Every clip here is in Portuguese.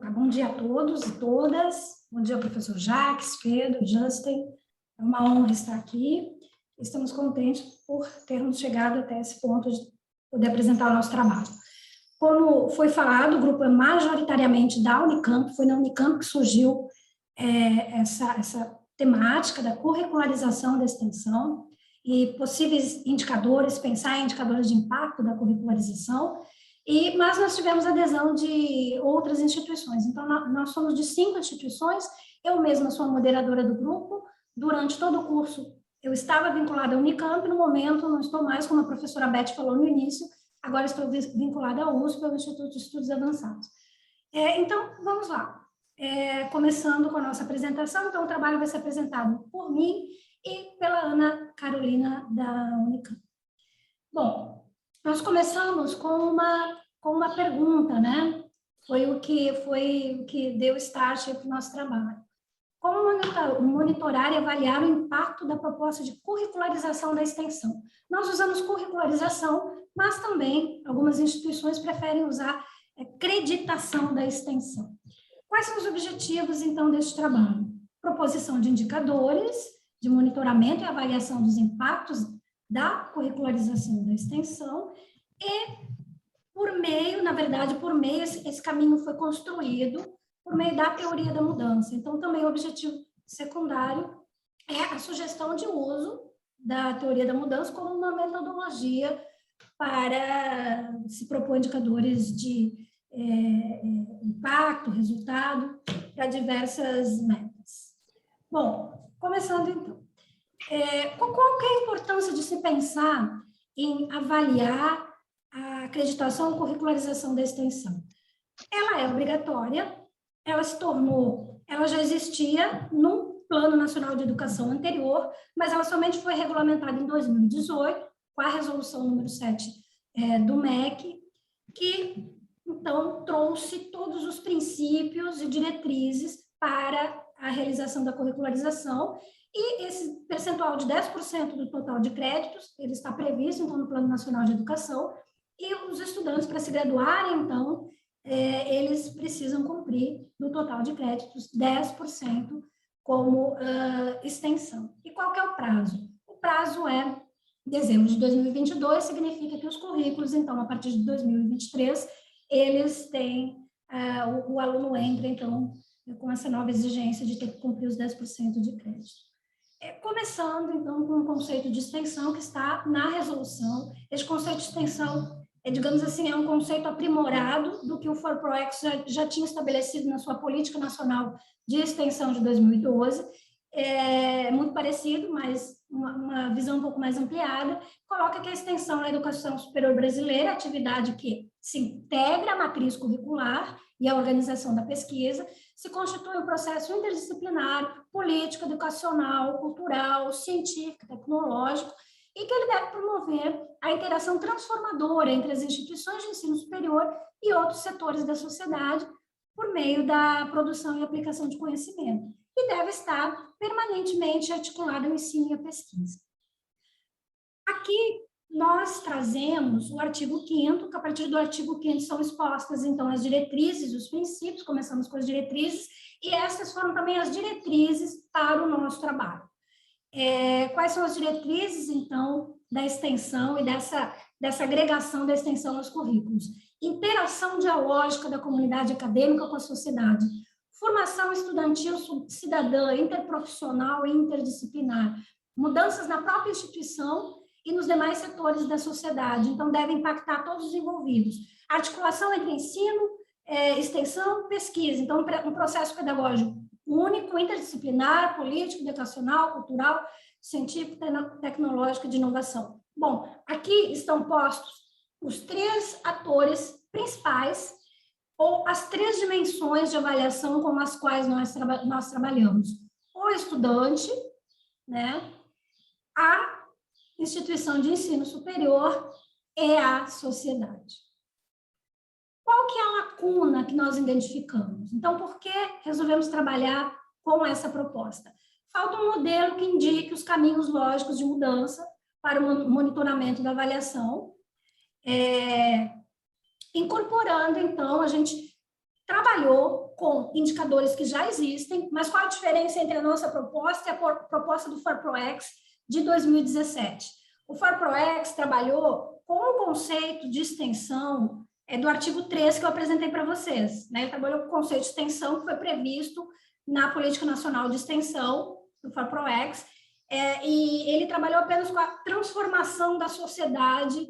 Tá, bom dia a todos e todas. Bom dia, professor Jacques, Pedro, Justin. É uma honra estar aqui. Estamos contentes por termos chegado até esse ponto de poder apresentar o nosso trabalho. Como foi falado, o grupo é majoritariamente da Unicamp, foi na Unicamp que surgiu essa temática da curricularização da extensão e possíveis indicadores, pensar em indicadores de impacto da curricularização. Mas nós tivemos adesão de outras instituições. Então, nós somos de 5 instituições. Eu mesma sou a moderadora do grupo. Durante todo o curso, eu estava vinculada à Unicamp. No momento, não estou mais, como a professora Beth falou no início. Agora estou vinculada à USP, ao Instituto de Estudos Avançados. Então, vamos lá. Começando com a nossa apresentação. Então, o trabalho vai ser apresentado por mim e pela Ana Carolina, da Unicamp. Bom, nós começamos com uma pergunta, né? Foi o que deu start para o nosso trabalho. Como monitorar e avaliar o impacto da proposta de curricularização da extensão? Nós usamos curricularização, mas também algumas instituições preferem usar creditação da extensão. Quais são os objetivos, então, deste trabalho? Proposição de indicadores de monitoramento e avaliação dos impactos da curricularização da extensão e, por meio, esse caminho foi construído por meio da teoria da mudança. Então, também o objetivo secundário é a sugestão de uso da teoria da mudança como uma metodologia para se propor indicadores de impacto, resultado, para diversas metas. Bom, começando então. Qual que é a importância de se pensar em avaliar a acreditação ou curricularização da extensão? Ela é obrigatória, ela já existia no Plano Nacional de Educação anterior, mas ela somente foi regulamentada em 2018, com a resolução número 7 do MEC, que, então, trouxe todos os princípios e diretrizes para a realização da curricularização. E esse percentual de 10% do total de créditos, ele está previsto, então, no Plano Nacional de Educação, e os estudantes, para se graduarem, então, eles precisam cumprir, do total de créditos, 10% como extensão. E qual que é o prazo? O prazo é dezembro de 2022, significa que os currículos, então, a partir de 2023, eles têm, o aluno entra, então, com essa nova exigência de ter que cumprir os 10% de crédito. Começando, então, com o conceito de extensão que está na resolução. Este conceito de extensão, digamos assim, é um conceito aprimorado do que o FORPROEX já tinha estabelecido na sua Política Nacional de Extensão de 2012. É muito parecido, mas uma visão um pouco mais ampliada, coloca que a extensão na educação superior brasileira é atividade que se integra à matriz curricular e à organização da pesquisa, se constitui um processo interdisciplinar, político, educacional, cultural, científico, tecnológico, e que ele deve promover a interação transformadora entre as instituições de ensino superior e outros setores da sociedade por meio da produção e aplicação de conhecimento, e deve estar permanentemente articulado ao ensino e à pesquisa. Aqui nós trazemos o artigo 5º, que a partir do artigo 5º são expostas, então, as diretrizes, os princípios, começamos com as diretrizes, e essas foram também as diretrizes para o nosso trabalho. Quais são as diretrizes, então, da extensão e dessa agregação da extensão aos currículos? Interação dialógica da comunidade acadêmica com a sociedade, formação estudantil cidadã, interprofissional e interdisciplinar, mudanças na própria instituição e nos demais setores da sociedade, então deve impactar todos os envolvidos. Articulação entre ensino, extensão, pesquisa, então um processo pedagógico único, interdisciplinar, político, educacional, cultural, científico, tecnológico e de inovação. Bom, aqui estão postos os 3 atores principais ou as 3 dimensões de avaliação com as quais nós trabalhamos. O estudante, né, a instituição de ensino superior e a sociedade. Qual que é a lacuna que nós identificamos? Então, por que resolvemos trabalhar com essa proposta? Falta um modelo que indique os caminhos lógicos de mudança para o monitoramento da avaliação, incorporando, então, a gente trabalhou com indicadores que já existem, mas qual a diferença entre a nossa proposta e a proposta do FORPROEX de 2017? O FORPROEX trabalhou com o conceito de extensão do artigo 3 que eu apresentei para vocês, né? Ele trabalhou com o conceito de extensão que foi previsto na Política Nacional de Extensão, do FORPROEX, e ele trabalhou apenas com a transformação da sociedade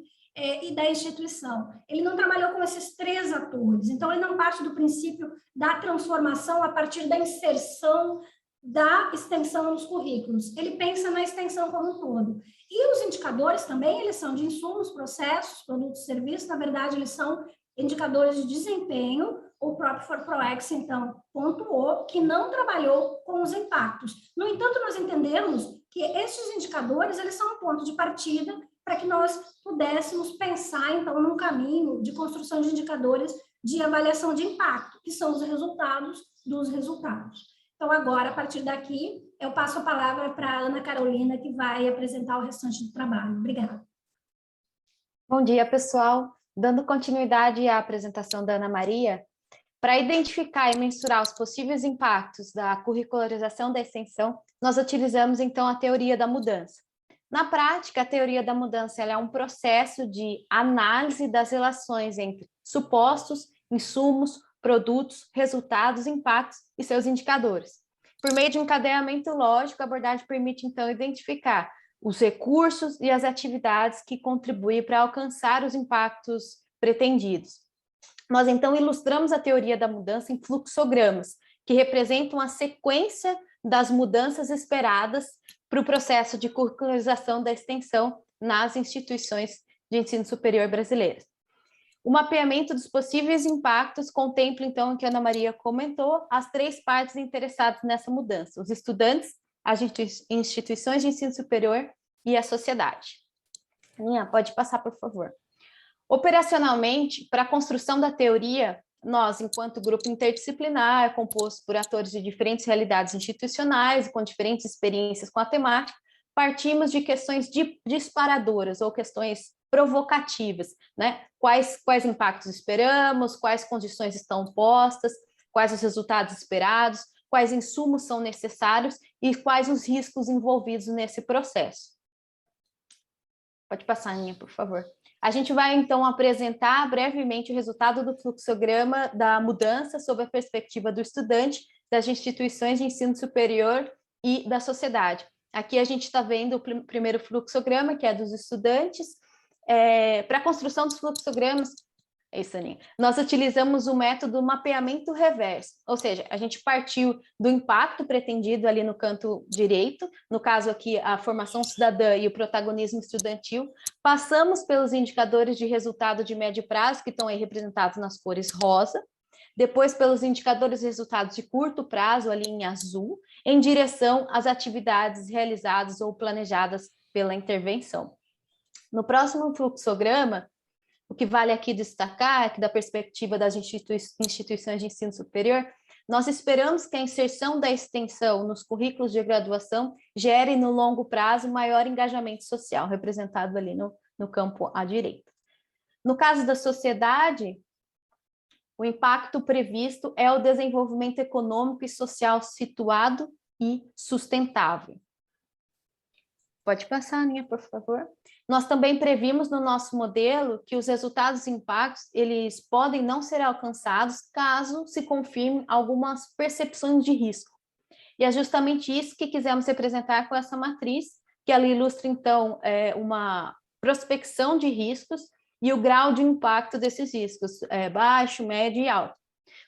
e da instituição. Ele não trabalhou com esses 3 atores, então ele não parte do princípio da transformação a partir da inserção da extensão nos currículos. Ele pensa na extensão como um todo. E os indicadores também, eles são de insumos, processos, produtos e serviços, na verdade, eles são indicadores de desempenho. O próprio FORPROEX, então, pontuou que não trabalhou com os impactos. No entanto, nós entendemos que esses indicadores, eles são um ponto de partida para que nós pudéssemos pensar, então, num caminho de construção de indicadores de avaliação de impacto, que são os resultados dos resultados. Então, agora, a partir daqui, eu passo a palavra para a Ana Carolina, que vai apresentar o restante do trabalho. Obrigada. Bom dia, pessoal. Dando continuidade à apresentação da Ana Maria, para identificar e mensurar os possíveis impactos da curricularização da extensão, nós utilizamos, então, a teoria da mudança. Na prática, a teoria da mudança ela é um processo de análise das relações entre supostos, insumos, produtos, resultados, impactos e seus indicadores. Por meio de um encadeamento lógico, a abordagem permite, então, identificar os recursos e as atividades que contribuem para alcançar os impactos pretendidos. Nós, então, ilustramos a teoria da mudança em fluxogramas, que representam a sequência das mudanças esperadas para o processo de curricularização da extensão nas instituições de ensino superior brasileiras. O mapeamento dos possíveis impactos contempla, então, o que a Ana Maria comentou, as 3 partes interessadas nessa mudança: os estudantes, as instituições de ensino superior e a sociedade. Aninha, pode passar, por favor. Operacionalmente, para a construção da teoria, nós, enquanto grupo interdisciplinar, composto por atores de diferentes realidades institucionais e com diferentes experiências com a temática, partimos de questões disparadoras ou questões provocativas, né? Quais impactos esperamos, quais condições estão postas, quais os resultados esperados, quais insumos são necessários e quais os riscos envolvidos nesse processo. Pode passar, Aninha, por favor. A gente vai, então, apresentar brevemente o resultado do fluxograma da mudança sob a perspectiva do estudante, das instituições de ensino superior e da sociedade. Aqui a gente está vendo o primeiro fluxograma, que é dos estudantes. Para a construção dos fluxogramas, é isso, Aninha, nós utilizamos o método mapeamento reverso, ou seja, a gente partiu do impacto pretendido ali no canto direito, no caso aqui a formação cidadã e o protagonismo estudantil, passamos pelos indicadores de resultado de médio prazo, que estão aí representados nas cores rosa, depois pelos indicadores de resultados de curto prazo, ali em azul, em direção às atividades realizadas ou planejadas pela intervenção. No próximo fluxograma, o que vale aqui destacar é que, da perspectiva das instituições de ensino superior, nós esperamos que a inserção da extensão nos currículos de graduação gere, no longo prazo, maior engajamento social, representado ali no campo à direita. No caso da sociedade, o impacto previsto é o desenvolvimento econômico e social situado e sustentável. Pode passar, Aninha, por favor. Nós também previmos no nosso modelo que os resultados e impactos, eles podem não ser alcançados caso se confirme algumas percepções de risco. E é justamente isso que quisemos representar com essa matriz, que ela ilustra, então, uma prospecção de riscos e o grau de impacto desses riscos, baixo, médio e alto.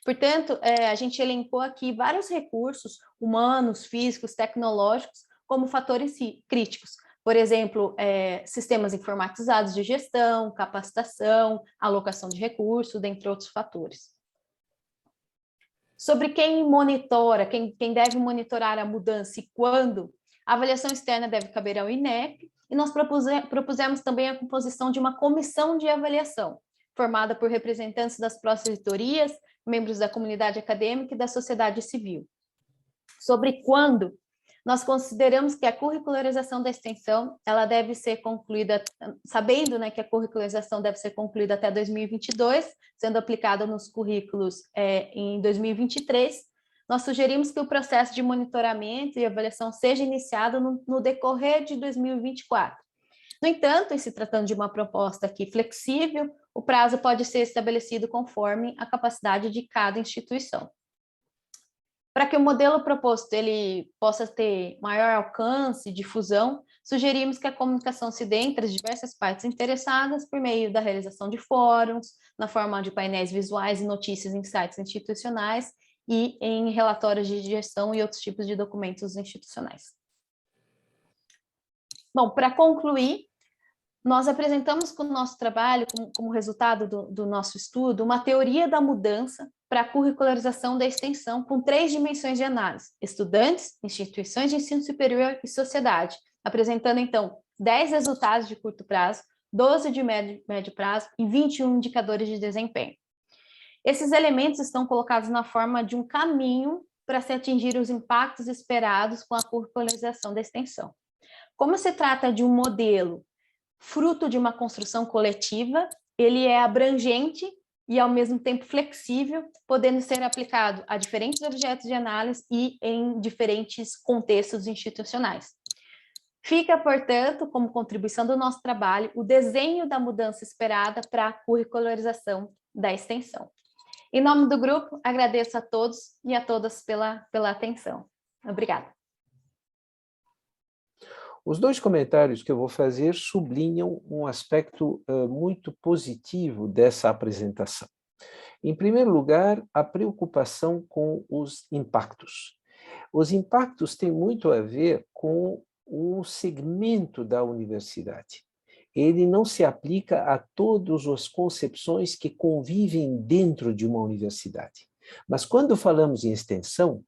Portanto, a gente elencou aqui vários recursos humanos, físicos, tecnológicos, como fatores críticos. Por exemplo, sistemas informatizados de gestão, capacitação, alocação de recursos, dentre outros fatores. Sobre quem monitora, quem deve monitorar a mudança e quando, a avaliação externa deve caber ao INEP, e nós propusemos também a composição de uma comissão de avaliação, formada por representantes das pró-reitorias, membros da comunidade acadêmica e da sociedade civil. Sobre quando, nós consideramos que a curricularização da extensão, ela deve ser concluída, sabendo, né, que a curricularização deve ser concluída até 2022, sendo aplicada nos currículos em 2023, nós sugerimos que o processo de monitoramento e avaliação seja iniciado no decorrer de 2024. No entanto, em se tratando de uma proposta aqui flexível, o prazo pode ser estabelecido conforme a capacidade de cada instituição. Para que o modelo proposto ele possa ter maior alcance e difusão, sugerimos que a comunicação se dê entre as diversas partes interessadas por meio da realização de fóruns, na forma de painéis visuais e notícias em sites institucionais e em relatórios de gestão e outros tipos de documentos institucionais. Bom, para concluir, nós apresentamos com o nosso trabalho, como resultado do nosso estudo, uma teoria da mudança para a curricularização da extensão com 3 dimensões de análise: estudantes, instituições de ensino superior e sociedade, apresentando, então, 10 resultados de curto prazo, 12 de médio prazo e 21 indicadores de desempenho. Esses elementos estão colocados na forma de um caminho para se atingir os impactos esperados com a curricularização da extensão. Como se trata de um modelo fruto de uma construção coletiva, ele é abrangente e, ao mesmo tempo, flexível, podendo ser aplicado a diferentes objetos de análise e em diferentes contextos institucionais. Fica, portanto, como contribuição do nosso trabalho, o desenho da mudança esperada para a curricularização da extensão. Em nome do grupo, agradeço a todos e a todas pela atenção. Obrigada. Os 2 comentários que eu vou fazer sublinham um aspecto muito positivo dessa apresentação. Em primeiro lugar, a preocupação com os impactos. Os impactos têm muito a ver com um segmento da universidade. Ele não se aplica a todas as concepções que convivem dentro de uma universidade. Mas quando falamos em extensão,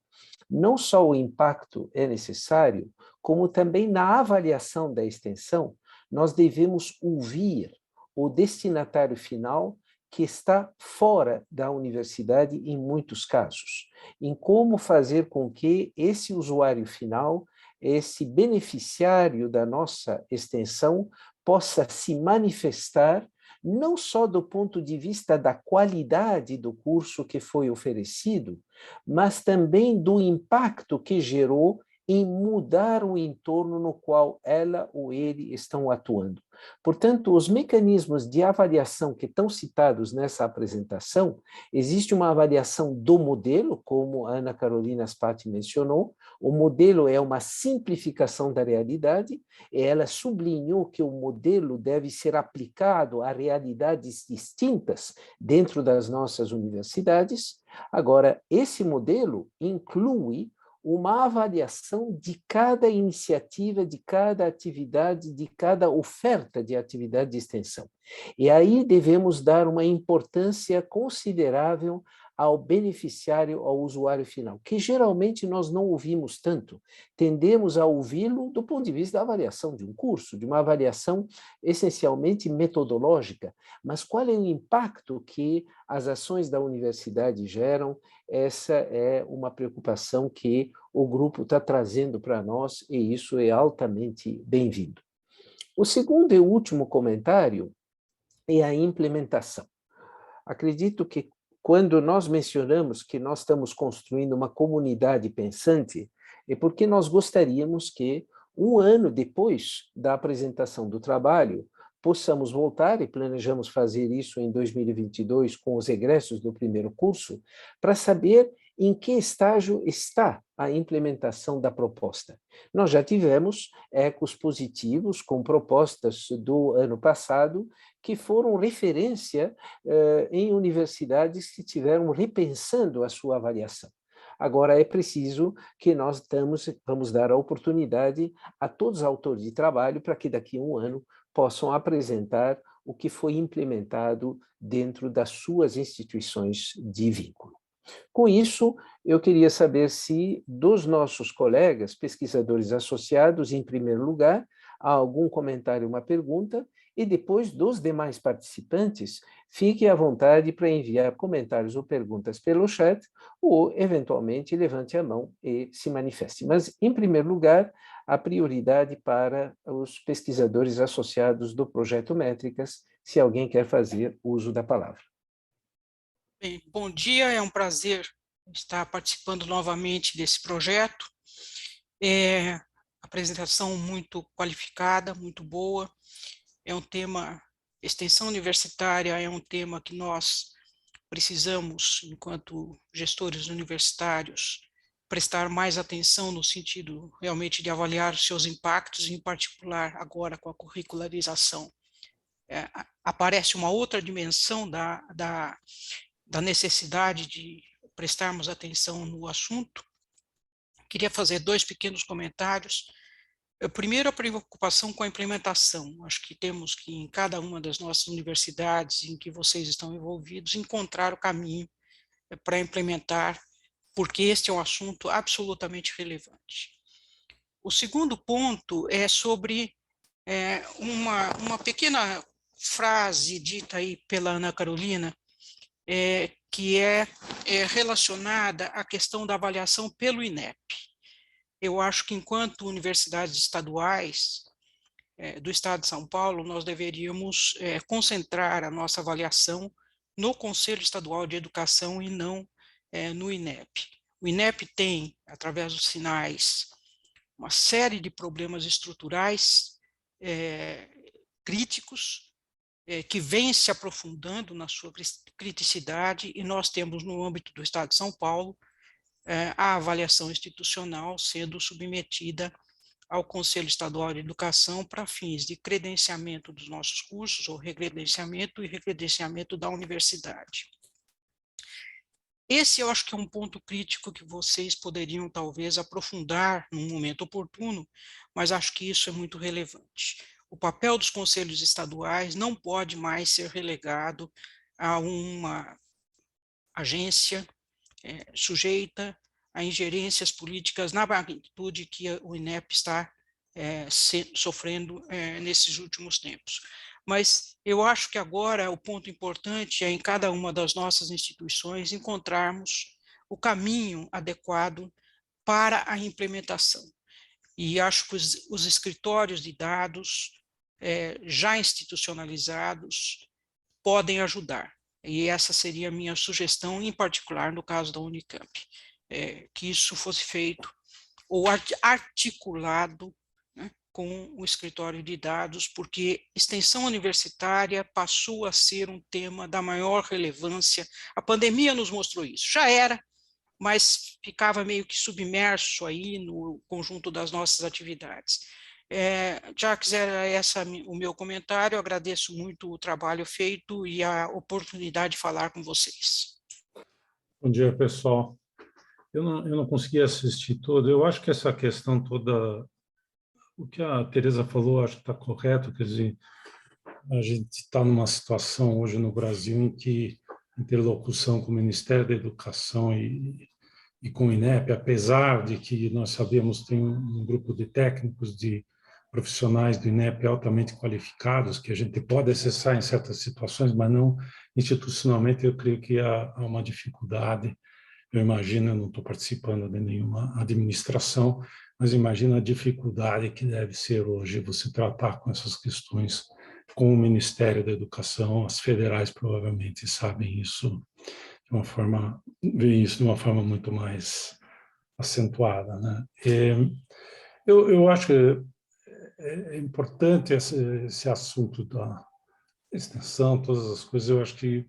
não só o impacto é necessário, como também na avaliação da extensão, nós devemos ouvir o destinatário final que está fora da universidade em muitos casos, em como fazer com que esse usuário final, esse beneficiário da nossa extensão, possa se manifestar não só do ponto de vista da qualidade do curso que foi oferecido, mas também do impacto que gerou em mudar o entorno no qual ela ou ele estão atuando. Portanto, os mecanismos de avaliação que estão citados nessa apresentação, existe uma avaliação do modelo, como a Ana Carolina Spati mencionou. O modelo é uma simplificação da realidade, e ela sublinhou que o modelo deve ser aplicado a realidades distintas dentro das nossas universidades. Agora, esse modelo inclui uma avaliação de cada iniciativa, de cada atividade, de cada oferta de atividade de extensão. E aí devemos dar uma importância considerável ao beneficiário, ao usuário final, que geralmente nós não ouvimos tanto. Tendemos a ouvi-lo do ponto de vista da avaliação de um curso, de uma avaliação essencialmente metodológica, mas qual é o impacto que as ações da universidade geram? Essa é uma preocupação que o grupo está trazendo para nós, e isso é altamente bem-vindo. O segundo e último comentário é a implementação. Acredito que quando nós mencionamos que nós estamos construindo uma comunidade pensante, é porque nós gostaríamos que, um ano depois da apresentação do trabalho, possamos voltar, e planejamos fazer isso em 2022 com os egressos do primeiro curso, para saber em que estágio está a implementação da proposta. Nós já tivemos ecos positivos com propostas do ano passado que foram referência em universidades que estiveram repensando a sua avaliação. Agora é preciso que nós vamos dar a oportunidade a todos os autores de trabalho para que daqui a um ano possam apresentar o que foi implementado dentro das suas instituições de vínculo. Com isso, eu queria saber se, dos nossos colegas pesquisadores associados, em primeiro lugar, há algum comentário, uma pergunta, e depois dos demais participantes, fique à vontade para enviar comentários ou perguntas pelo chat, ou, eventualmente, levante a mão e se manifeste. Mas, em primeiro lugar, a prioridade para os pesquisadores associados do Projeto Métricas, se alguém quer fazer uso da palavra. Bem, bom dia, é um prazer estar participando novamente desse projeto. Apresentação muito qualificada, muito boa. É um tema, extensão universitária é um tema que nós precisamos, enquanto gestores universitários, prestar mais atenção no sentido realmente de avaliar os seus impactos, em particular agora com a curricularização. Aparece uma outra dimensão da necessidade de prestarmos atenção no assunto. Queria fazer 2 pequenos comentários. Primeiro, a preocupação com a implementação. Acho que temos que, em cada uma das nossas universidades em que vocês estão envolvidos, encontrar o caminho para implementar, porque este é um assunto absolutamente relevante. O segundo ponto é sobre uma pequena frase dita aí pela Ana Carolina, que é relacionada à questão da avaliação pelo INEP. Eu acho que, enquanto universidades estaduais do Estado de São Paulo, nós deveríamos concentrar a nossa avaliação no Conselho Estadual de Educação e não no INEP. O INEP tem, através dos sinais, uma série de problemas estruturais críticos, que vem se aprofundando na sua criticidade, e nós temos, no âmbito do Estado de São Paulo, a avaliação institucional sendo submetida ao Conselho Estadual de Educação para fins de credenciamento dos nossos cursos, ou recredenciamento e recredenciamento da universidade. Esse eu acho que é um ponto crítico que vocês poderiam talvez aprofundar num momento oportuno, mas acho que isso é muito relevante. O papel dos conselhos estaduais não pode mais ser relegado a uma agência sujeita a ingerências políticas na magnitude que o INEP está sofrendo nesses últimos tempos. Mas eu acho que agora o ponto importante é, em cada uma das nossas instituições, encontrarmos o caminho adequado para a implementação. E acho que os escritórios de dados já institucionalizados podem ajudar. E essa seria a minha sugestão, em particular no caso da Unicamp, que isso fosse feito ou articulado, né, com o escritório de dados, porque extensão universitária passou a ser um tema da maior relevância. A pandemia nos mostrou isso. Já era, mas ficava meio que submerso aí no conjunto das nossas atividades. Jacques, era o meu comentário. Agradeço muito o trabalho feito e a oportunidade de falar com vocês. Bom dia, pessoal. Eu não consegui assistir todo. Eu acho que essa questão toda, o que a Teresa falou, acho que está correto. Quer dizer, a gente está numa situação hoje no Brasil em que interlocução com o Ministério da Educação e com o INEP, apesar de que nós sabemos tem um grupo de técnicos, de profissionais do INEP altamente qualificados, que a gente pode acessar em certas situações, mas não institucionalmente. Eu creio que há uma dificuldade. Eu imagino, eu não estou participando de nenhuma administração, mas imagino a dificuldade que deve ser hoje você tratar com essas questões com o Ministério da Educação. As federais provavelmente sabem isso de uma forma, veem isso de uma forma muito mais acentuada, né? Eu acho que é importante esse assunto da extensão, todas as coisas. Eu acho que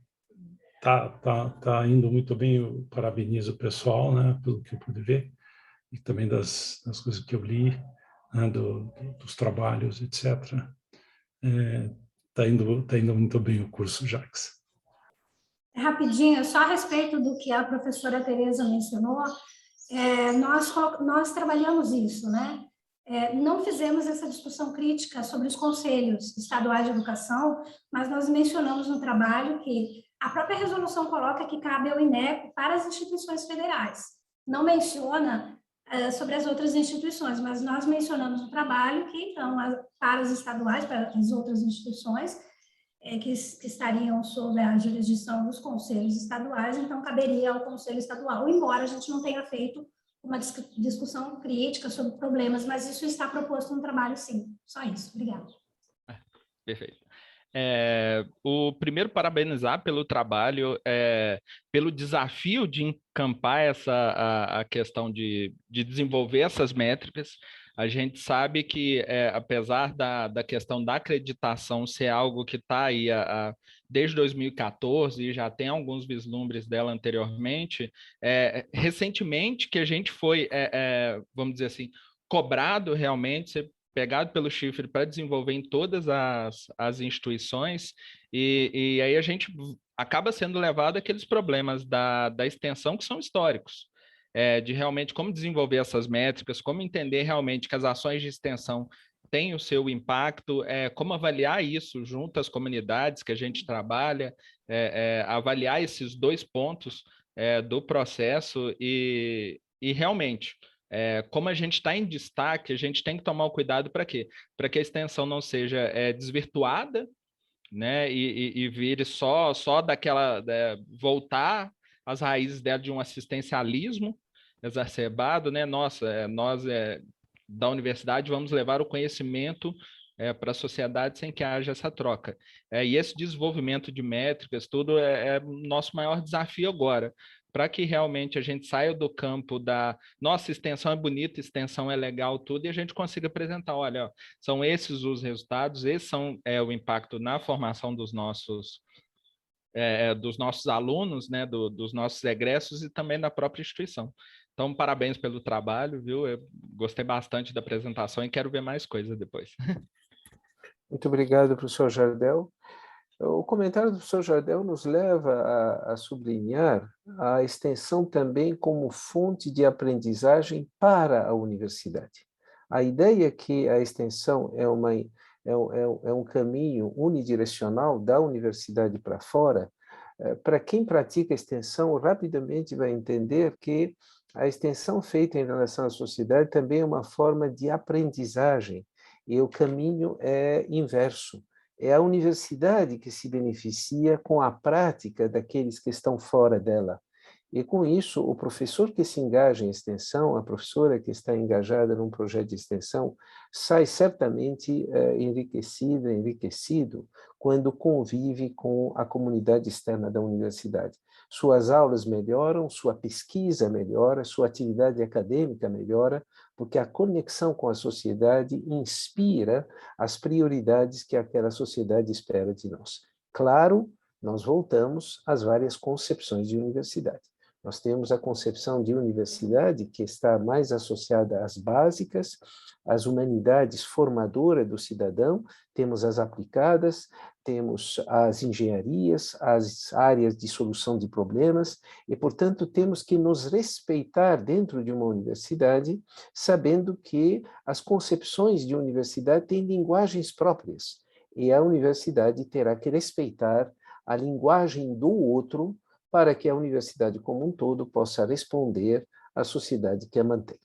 tá indo muito bem. Eu parabenizo o pessoal, né, pelo que eu pude ver, e também das coisas que eu li, né, dos trabalhos, etc. Tá indo muito bem o curso, Jacques. Rapidinho, só a respeito do que a professora Teresa mencionou, nós trabalhamos isso, né? Não fizemos essa discussão crítica sobre os conselhos estaduais de educação, mas nós mencionamos no trabalho que a própria resolução coloca que cabe ao INEP para as instituições federais. Não menciona sobre as outras instituições, mas nós mencionamos o trabalho que, então, para as estaduais, para as outras instituições, que estariam sob a jurisdição dos conselhos estaduais, então caberia ao conselho estadual, embora a gente não tenha feito uma discussão crítica sobre problemas, mas isso está proposto no trabalho, sim. Só isso. Obrigada. Perfeito. O primeiro, parabenizar pelo trabalho, pelo desafio de encampar a questão de desenvolver essas métricas. A gente sabe que, apesar da questão da acreditação ser algo que está aí desde 2014 e já tem alguns vislumbres dela anteriormente, recentemente que a gente foi, vamos dizer assim, cobrado realmente, ser pegado pelo chifre para desenvolver em todas as instituições, e aí a gente acaba sendo levado àqueles problemas da extensão que são históricos, de realmente como desenvolver essas métricas, como entender realmente que as ações de extensão têm o seu impacto, como avaliar isso junto às comunidades que a gente trabalha, avaliar esses dois pontos do processo e realmente, como a gente está em destaque, a gente tem que tomar o cuidado para quê? Para que a extensão não seja desvirtuada, né, e vire só daquela, voltar às raízes dela de um assistencialismo exacerbado, né? Nossa, nós da universidade vamos levar o conhecimento para a sociedade sem que haja essa troca. E esse desenvolvimento de métricas, tudo é nosso maior desafio agora, para que realmente a gente saia do campo da nossa extensão é bonita, extensão é legal, tudo, e a gente consiga apresentar, olha, ó, são esses os resultados, esses são o impacto na formação dos nossos alunos, né, dos nossos egressos e também da própria instituição. Então, parabéns pelo trabalho, viu? Eu gostei bastante da apresentação e quero ver mais coisas depois. Muito obrigado, professor Jardel. O comentário do professor Jardel nos leva a sublinhar a extensão também como fonte de aprendizagem para a universidade. A ideia que a extensão é um caminho unidirecional da universidade para fora, para quem pratica extensão, rapidamente vai entender que a extensão feita em relação à sociedade também é uma forma de aprendizagem, e o caminho é inverso. É a universidade que se beneficia com a prática daqueles que estão fora dela. E com isso, o professor que se engaja em extensão, a professora que está engajada num projeto de extensão, sai certamente enriquecido quando convive com a comunidade externa da universidade. Suas aulas melhoram, sua pesquisa melhora, sua atividade acadêmica melhora, porque a conexão com a sociedade inspira as prioridades que aquela sociedade espera de nós. Claro, nós voltamos às várias concepções de universidade. Nós temos a concepção de universidade que está mais associada às básicas, às humanidades formadoras do cidadão, temos as aplicadas, temos as engenharias, as áreas de solução de problemas, e, portanto, temos que nos respeitar dentro de uma universidade, sabendo que as concepções de universidade têm linguagens próprias, e a universidade terá que respeitar a linguagem do outro para que a universidade como um todo possa responder à sociedade que a mantém.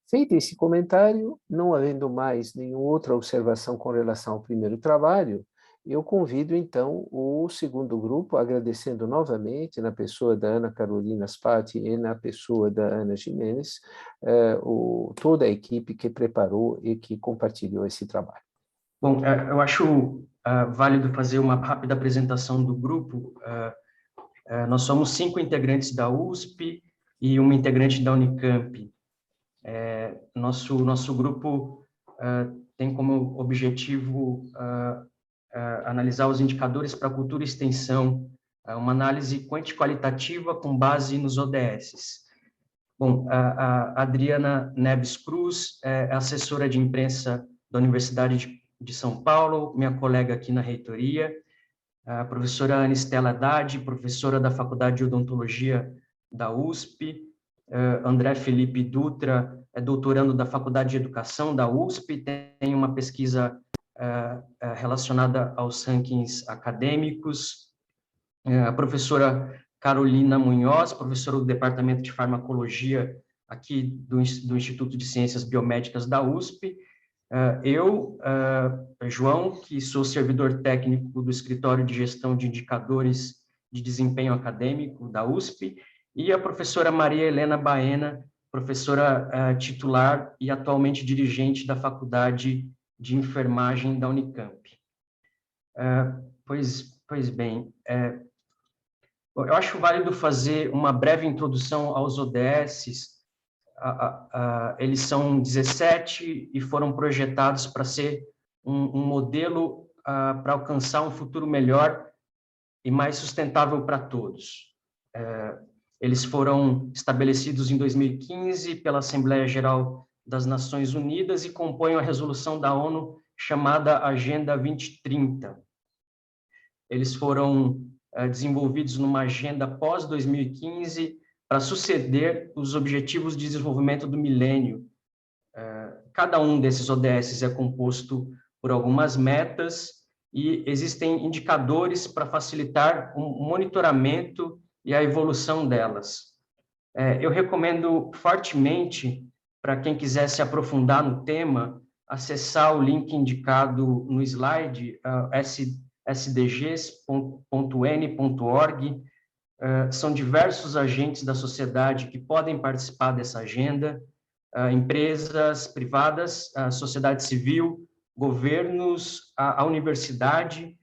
Feito esse comentário, não havendo mais nenhuma outra observação com relação ao primeiro trabalho, eu convido, então, o segundo grupo, agradecendo novamente, na pessoa da Ana Carolina Spati e na pessoa da Ana Jimenez, toda a equipe que preparou e que compartilhou esse trabalho. Bom, eu acho válido fazer uma rápida apresentação do grupo. Nós somos 5 integrantes da USP e uma integrante da Unicamp. Nosso grupo tem como objetivo analisar os indicadores para cultura e extensão, uma análise quanti-qualitativa com base nos ODS. Bom, a Adriana Neves Cruz é assessora de imprensa da Universidade de São Paulo, minha colega aqui na reitoria, a professora Ana Estela Haddad, professora da Faculdade de Odontologia da USP, André Felipe Dutra é doutorando da Faculdade de Educação da USP, tem uma pesquisa relacionada aos rankings acadêmicos, a professora Carolina Munhoz, professora do Departamento de Farmacologia aqui do Instituto de Ciências Biomédicas da USP, João, que sou servidor técnico do Escritório de Gestão de Indicadores de Desempenho Acadêmico da USP, e a professora Maria Helena Baena, professora titular e atualmente dirigente da Faculdade de Enfermagem da Unicamp. Pois bem, eu acho válido fazer uma breve introdução aos ODSs. Eles são 17 e foram projetados para ser um modelo para alcançar um futuro melhor e mais sustentável para todos. Eles foram estabelecidos em 2015 pela Assembleia Geral das Nações Unidas e compõem a resolução da ONU chamada Agenda 2030. Eles foram desenvolvidos numa agenda pós-2015 para suceder os Objetivos de Desenvolvimento do Milênio. Cada um desses ODS é composto por algumas metas e existem indicadores para facilitar o monitoramento e a evolução delas. Eu recomendo fortemente, para quem quiser se aprofundar no tema, acessar o link indicado no slide, sdgs.n.org. São diversos agentes da sociedade que podem participar dessa agenda, empresas privadas, a sociedade civil, governos, a universidade,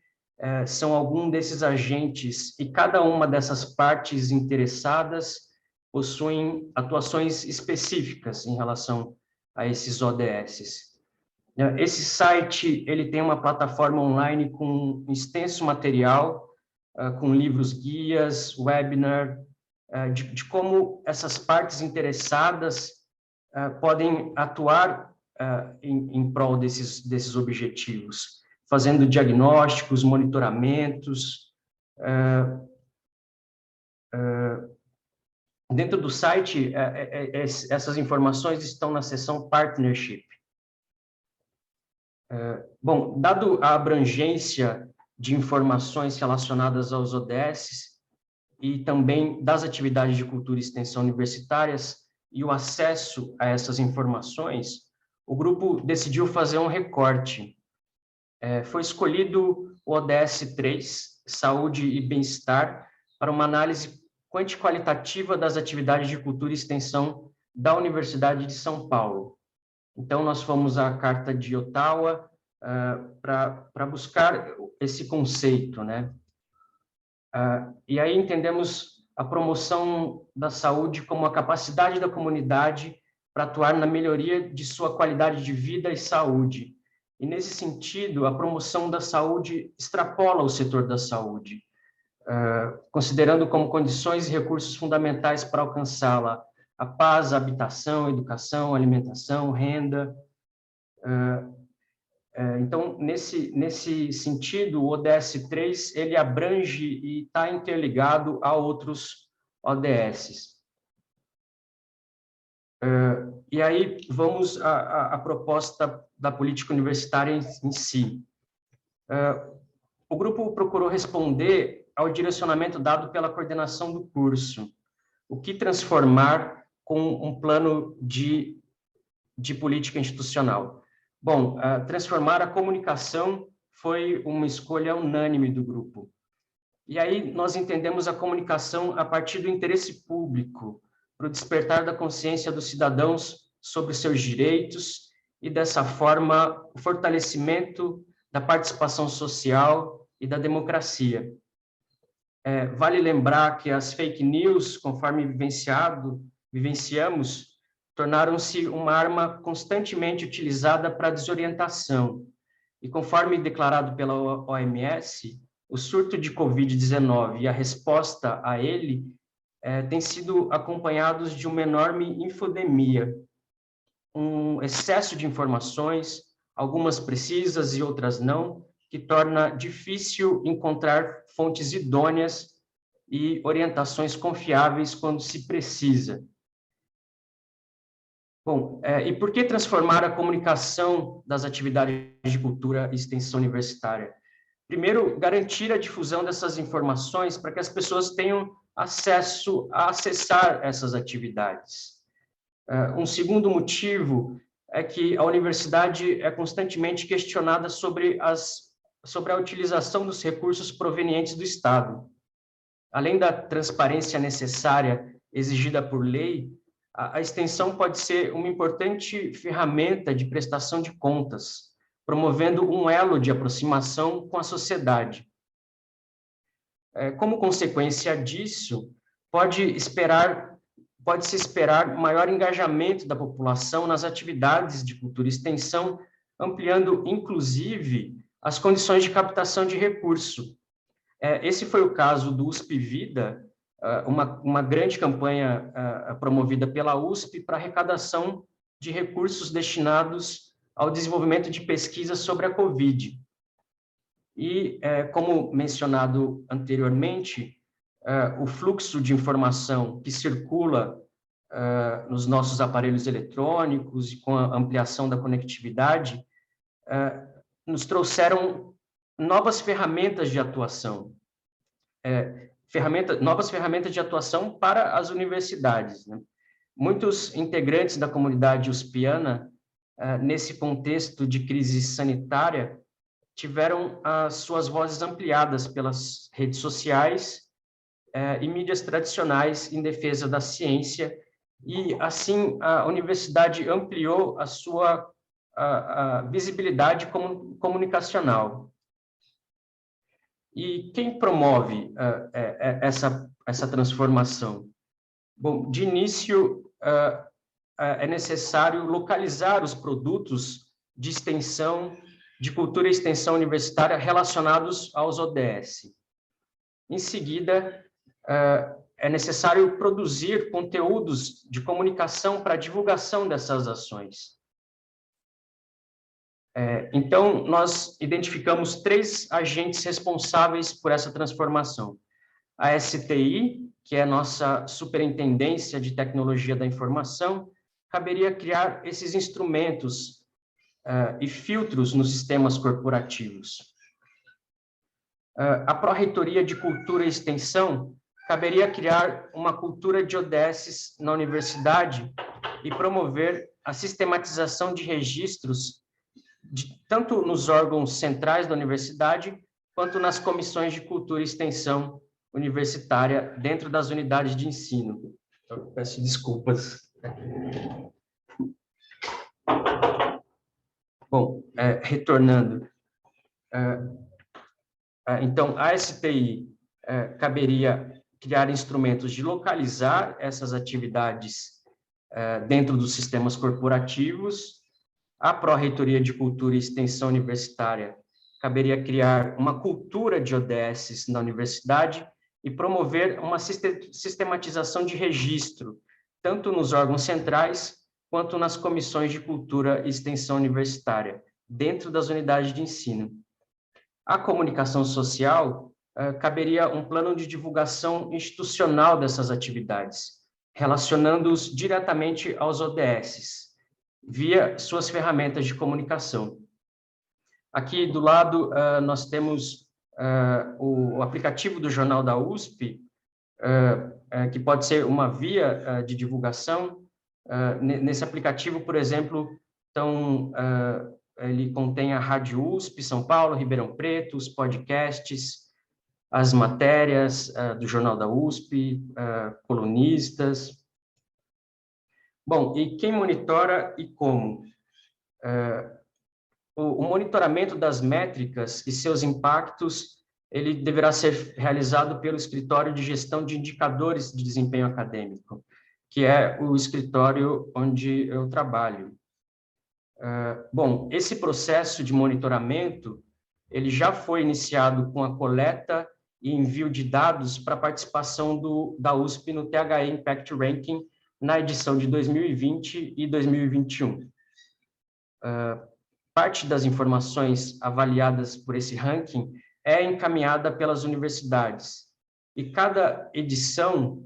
são alguns desses agentes, e cada uma dessas partes interessadas possuem atuações específicas em relação a esses ODSs. Esse site ele tem uma plataforma online com um extenso material, com livros guias, webinar, de como essas partes interessadas podem atuar em prol desses objetivos, fazendo diagnósticos, monitoramentos. Dentro do site, essas informações estão na seção Partnership. Bom, dado a abrangência de informações relacionadas aos ODSs e também das atividades de cultura e extensão universitárias e o acesso a essas informações, o grupo decidiu fazer um recorte. Foi escolhido o ODS 3, Saúde e Bem-Estar, para uma análise quanti-qualitativa das atividades de cultura e extensão da Universidade de São Paulo. Então, nós fomos à Carta de Ottawa para buscar esse conceito, né? E aí entendemos a promoção da saúde como a capacidade da comunidade para atuar na melhoria de sua qualidade de vida e saúde. E, nesse sentido, a promoção da saúde extrapola o setor da saúde, considerando como condições e recursos fundamentais para alcançá-la a paz, a habitação, a educação, a alimentação, renda. Então, nesse sentido, o ODS 3 ele abrange e está interligado a outros ODSs. E aí vamos à proposta da política universitária em si. O grupo procurou responder ao direcionamento dado pela coordenação do curso, o que transformar com um plano de política institucional. Bom, transformar a comunicação foi uma escolha unânime do grupo. E aí nós entendemos a comunicação a partir do interesse público, para o despertar da consciência dos cidadãos sobre seus direitos e, dessa forma, o fortalecimento da participação social e da democracia. Vale lembrar que as fake news, conforme vivenciamos, tornaram-se uma arma constantemente utilizada para desorientação. E, conforme declarado pela OMS, o surto de Covid-19 e a resposta a ele têm sido acompanhados de uma enorme infodemia, um excesso de informações, algumas precisas e outras não, que torna difícil encontrar fontes idôneas e orientações confiáveis quando se precisa. Bom, e por que transformar a comunicação das atividades de cultura e extensão universitária? Primeiro, garantir a difusão dessas informações para que as pessoas tenham acesso a acessar essas atividades. Um segundo motivo é que a universidade é constantemente questionada sobre a utilização dos recursos provenientes do Estado. Além da transparência necessária exigida por lei, a extensão pode ser uma importante ferramenta de prestação de contas, promovendo um elo de aproximação com a sociedade. Como consequência disso, pode-se esperar maior engajamento da população nas atividades de cultura e extensão, ampliando, inclusive, as condições de captação de recurso. Esse foi o caso do USP Vida, uma grande campanha promovida pela USP para arrecadação de recursos destinados ao desenvolvimento de pesquisas sobre a Covid. E, como mencionado anteriormente, o fluxo de informação que circula nos nossos aparelhos eletrônicos e com a ampliação da conectividade nos trouxeram novas ferramentas de atuação, novas ferramentas de atuação para as universidades, né? Muitos integrantes da comunidade uspiana, nesse contexto de crise sanitária, tiveram as suas vozes ampliadas pelas redes sociais e mídias tradicionais em defesa da ciência, e, assim, a universidade ampliou a sua visibilidade comunicacional. E quem promove essa transformação? Bom, de início, é necessário localizar os produtos de extensão, de cultura e extensão universitária relacionados aos ODS. Em seguida, é necessário produzir conteúdos de comunicação para a divulgação dessas ações. Então, nós identificamos 3 agentes responsáveis por essa transformação. A STI, que é a nossa Superintendência de Tecnologia da Informação, caberia criar esses instrumentos e filtros nos sistemas corporativos. A Pró-Reitoria de Cultura e Extensão caberia criar uma cultura de ODS na universidade e promover a sistematização de registros tanto nos órgãos centrais da universidade, quanto nas comissões de cultura e extensão universitária dentro das unidades de ensino. Eu peço desculpas. Bom, retornando. Então, a STI caberia criar instrumentos de localizar essas atividades dentro dos sistemas corporativos. A Pró-Reitoria de Cultura e Extensão Universitária caberia criar uma cultura de ODS na universidade e promover uma sistematização de registro, tanto nos órgãos centrais, quanto nas comissões de cultura e extensão universitária, dentro das unidades de ensino. A comunicação social caberia um plano de divulgação institucional dessas atividades, relacionando-os diretamente aos ODS, via suas ferramentas de comunicação. Aqui do lado, nós temos o aplicativo do Jornal da USP, que pode ser uma via de divulgação. Nesse aplicativo, por exemplo, ele contém a Rádio USP, São Paulo, Ribeirão Preto, os podcasts, as matérias do Jornal da USP, colunistas. Bom, e quem monitora e como? O monitoramento das métricas e seus impactos, ele deverá ser realizado pelo Escritório de Gestão de Indicadores de Desempenho Acadêmico, que é o escritório onde eu trabalho. Bom, esse processo de monitoramento, ele já foi iniciado com a coleta e envio de dados para a participação da USP no THE Impact Ranking na edição de 2020 e 2021. Parte das informações avaliadas por esse ranking é encaminhada pelas universidades. E a cada edição,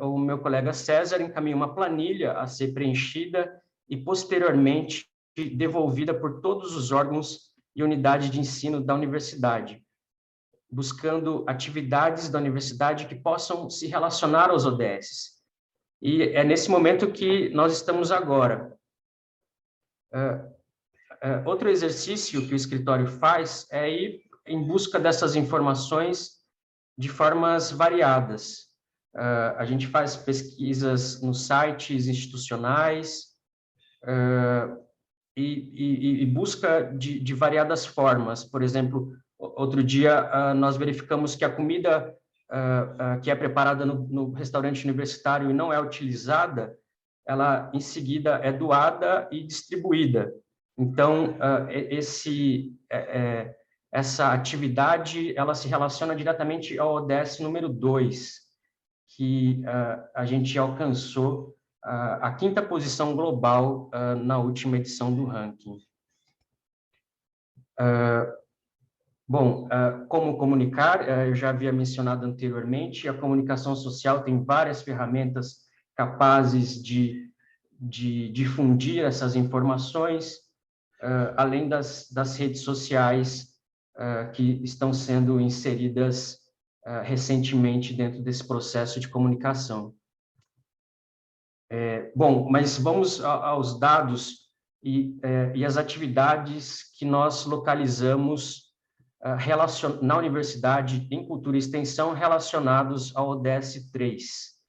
o meu colega César encaminha uma planilha a ser preenchida e, posteriormente, devolvida por todos os órgãos e unidades de ensino da universidade, buscando atividades da universidade que possam se relacionar aos ODS. E é nesse momento que nós estamos agora. Outro exercício que o escritório faz é ir em busca dessas informações de formas variadas. A gente faz pesquisas nos sites institucionais e busca de variadas formas. Por exemplo, outro dia nós verificamos que a comida que é preparada no restaurante universitário e não é utilizada, ela em seguida é doada e distribuída. Então, essa atividade, ela se relaciona diretamente ao ODS número 2, que a gente alcançou a 5ª posição global na última edição do ranking. Bom, como comunicar, eu já havia mencionado anteriormente, a comunicação social tem várias ferramentas capazes de difundir essas informações, além das redes sociais que estão sendo inseridas recentemente dentro desse processo de comunicação. Bom, mas vamos aos dados e as atividades que nós localizamos na universidade em cultura e extensão relacionados ao ODS 3.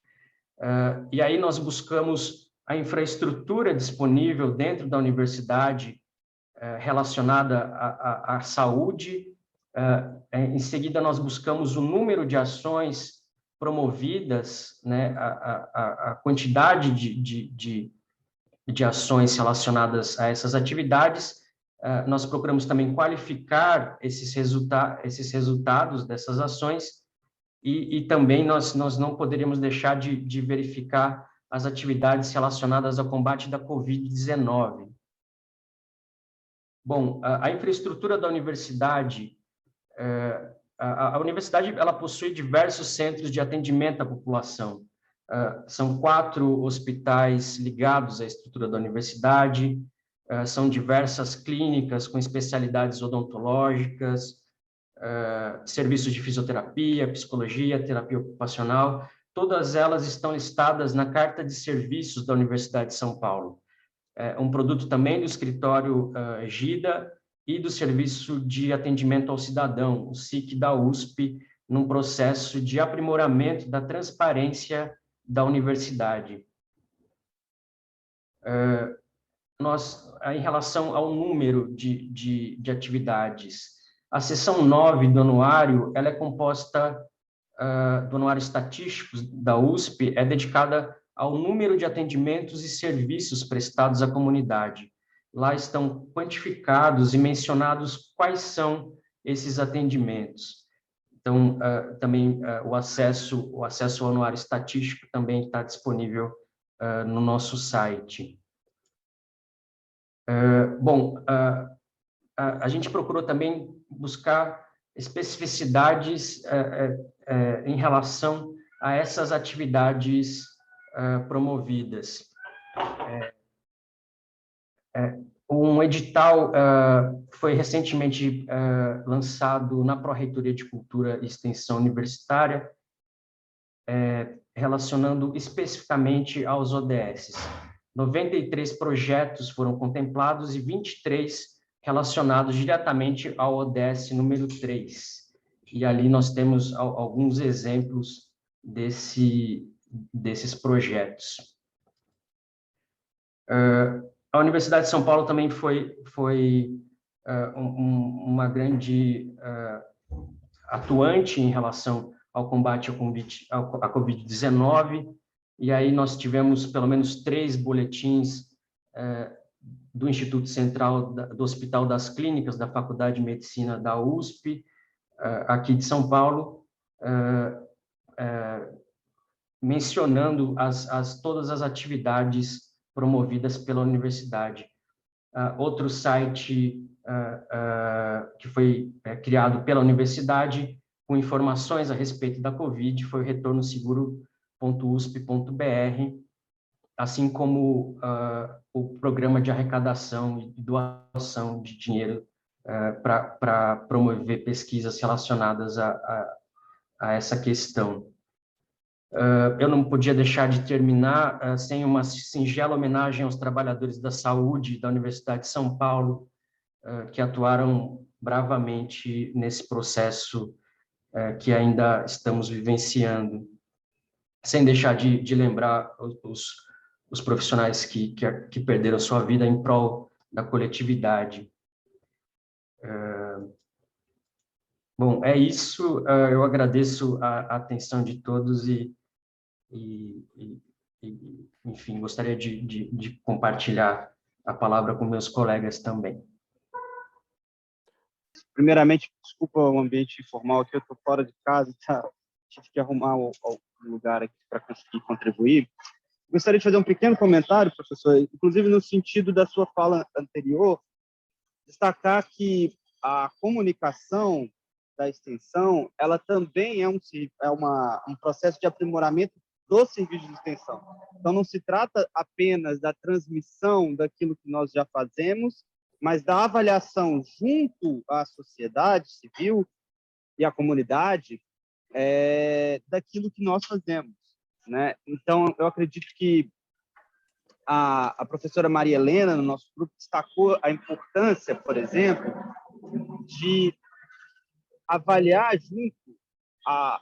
E aí nós buscamos a infraestrutura disponível dentro da universidade relacionada à saúde. Em seguida, nós buscamos o número de ações promovidas, né, a quantidade de ações relacionadas a essas atividades. Nós procuramos também qualificar esses resultados dessas ações e também nós não poderíamos deixar de verificar as atividades relacionadas ao combate da Covid-19. Bom, a infraestrutura da universidade, a universidade ela possui diversos centros de atendimento à população. São 4 hospitais ligados à estrutura da universidade, são diversas clínicas com especialidades odontológicas, serviços de fisioterapia, psicologia, terapia ocupacional, todas elas estão listadas na Carta de Serviços da Universidade de São Paulo. Um produto também do escritório GIDA e do Serviço de Atendimento ao Cidadão, o SIC da USP, num processo de aprimoramento da transparência da universidade. Em relação ao número de atividades, a seção 9 do anuário, ela é composta, do anuário estatístico da USP, é dedicada ao número de atendimentos e serviços prestados à comunidade. Lá estão quantificados e mencionados quais são esses atendimentos. Então, também o acesso ao anuário estatístico também está disponível no nosso site. Bom, a gente procurou também buscar especificidades em relação a essas atividades promovidas. Um edital foi recentemente lançado na Pró-Reitoria de Cultura e Extensão Universitária, relacionando especificamente aos ODS. 93 projetos foram contemplados e 23 relacionados diretamente ao ODS número 3. E ali nós temos alguns exemplos desses projetos. A Universidade de São Paulo também foi uma grande atuante em relação ao combate à Covid-19, e aí nós tivemos pelo menos 3 boletins do Instituto Central do Hospital das Clínicas, da Faculdade de Medicina da USP, aqui de São Paulo, mencionando todas as atividades promovidas pela universidade. Outro site que foi criado pela universidade com informações a respeito da Covid foi o retornoseguro.usp.br, assim como o programa de arrecadação e doação de dinheiro para promover pesquisas relacionadas a essa questão. Eu não podia deixar de terminar sem uma singela homenagem aos trabalhadores da saúde da Universidade de São Paulo, que atuaram bravamente nesse processo que ainda estamos vivenciando, sem deixar de lembrar os profissionais que perderam sua vida em prol da coletividade. Bom, é isso. Eu agradeço a atenção de todos e enfim, gostaria de compartilhar a palavra com meus colegas também. Primeiramente, desculpa o ambiente informal aqui, eu estou fora de casa, tá? Tive que arrumar um lugar aqui para conseguir contribuir. Gostaria de fazer um pequeno comentário, professor, inclusive no sentido da sua fala anterior, destacar que a comunicação da extensão, ela também é um processo de aprimoramento do serviço de extensão. Então, não se trata apenas da transmissão daquilo que nós já fazemos, mas da avaliação junto à sociedade civil e à comunidade daquilo que nós fazemos, né? Então, eu acredito que a professora Maria Helena, no nosso grupo, destacou a importância, por exemplo, de avaliar junto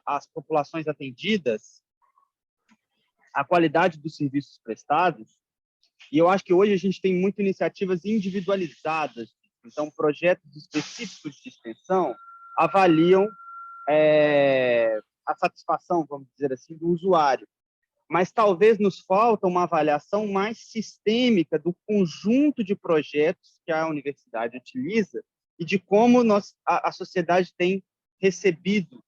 às populações atendidas a qualidade dos serviços prestados. E eu acho que hoje a gente tem muitas iniciativas individualizadas. Então, projetos específicos de extensão avaliam a satisfação, vamos dizer assim, do usuário. Mas talvez nos falta uma avaliação mais sistêmica do conjunto de projetos que a universidade utiliza e de como a sociedade tem recebido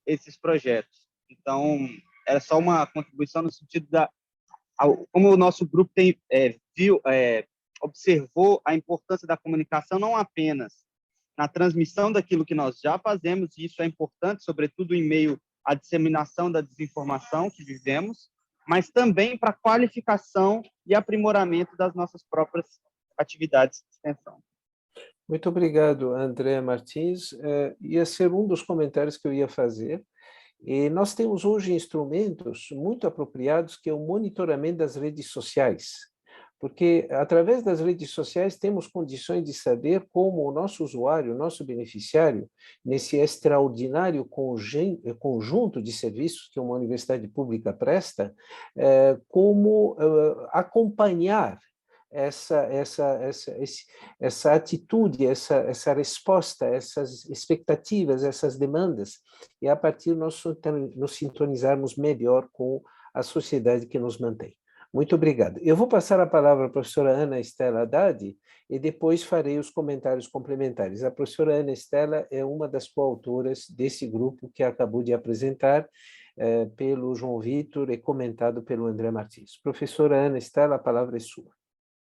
esses projetos. Então, era só uma contribuição no sentido como o nosso grupo observou a importância da comunicação não apenas na transmissão daquilo que nós já fazemos, e isso é importante, sobretudo em meio à disseminação da desinformação que vivemos, mas também para a qualificação e aprimoramento das nossas próprias atividades de extensão. Muito obrigado, André Martins. Ia ser um dos comentários que eu ia fazer. E nós temos hoje instrumentos muito apropriados, que é o monitoramento das redes sociais, porque através das redes sociais temos condições de saber como o nosso usuário, o nosso beneficiário, nesse extraordinário conjunto de serviços que uma universidade pública presta, como acompanhar essa atitude, essa resposta, essas expectativas, essas demandas, e a partir nós nos sintonizarmos melhor com a sociedade que nos mantém. Muito obrigado. Eu vou passar a palavra à professora Ana Estela Haddad e depois farei os comentários complementares. A professora Ana Estela é uma das coautoras desse grupo que acabou de apresentar pelo João Vitor e comentado pelo André Martins. Professora Ana Estela, a palavra é sua.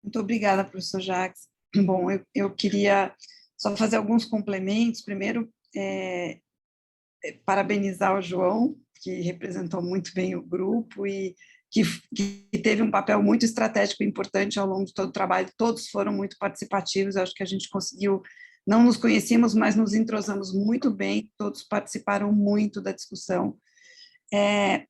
Muito obrigada, professor Jacques. Bom, eu queria só fazer alguns complementos. Primeiro, parabenizar o João, que representou muito bem o grupo e que teve um papel muito estratégico e importante ao longo de todo o trabalho. Todos foram muito participativos. Eu acho que a gente conseguiu, não nos conhecíamos, mas nos entrosamos muito bem, todos participaram muito da discussão.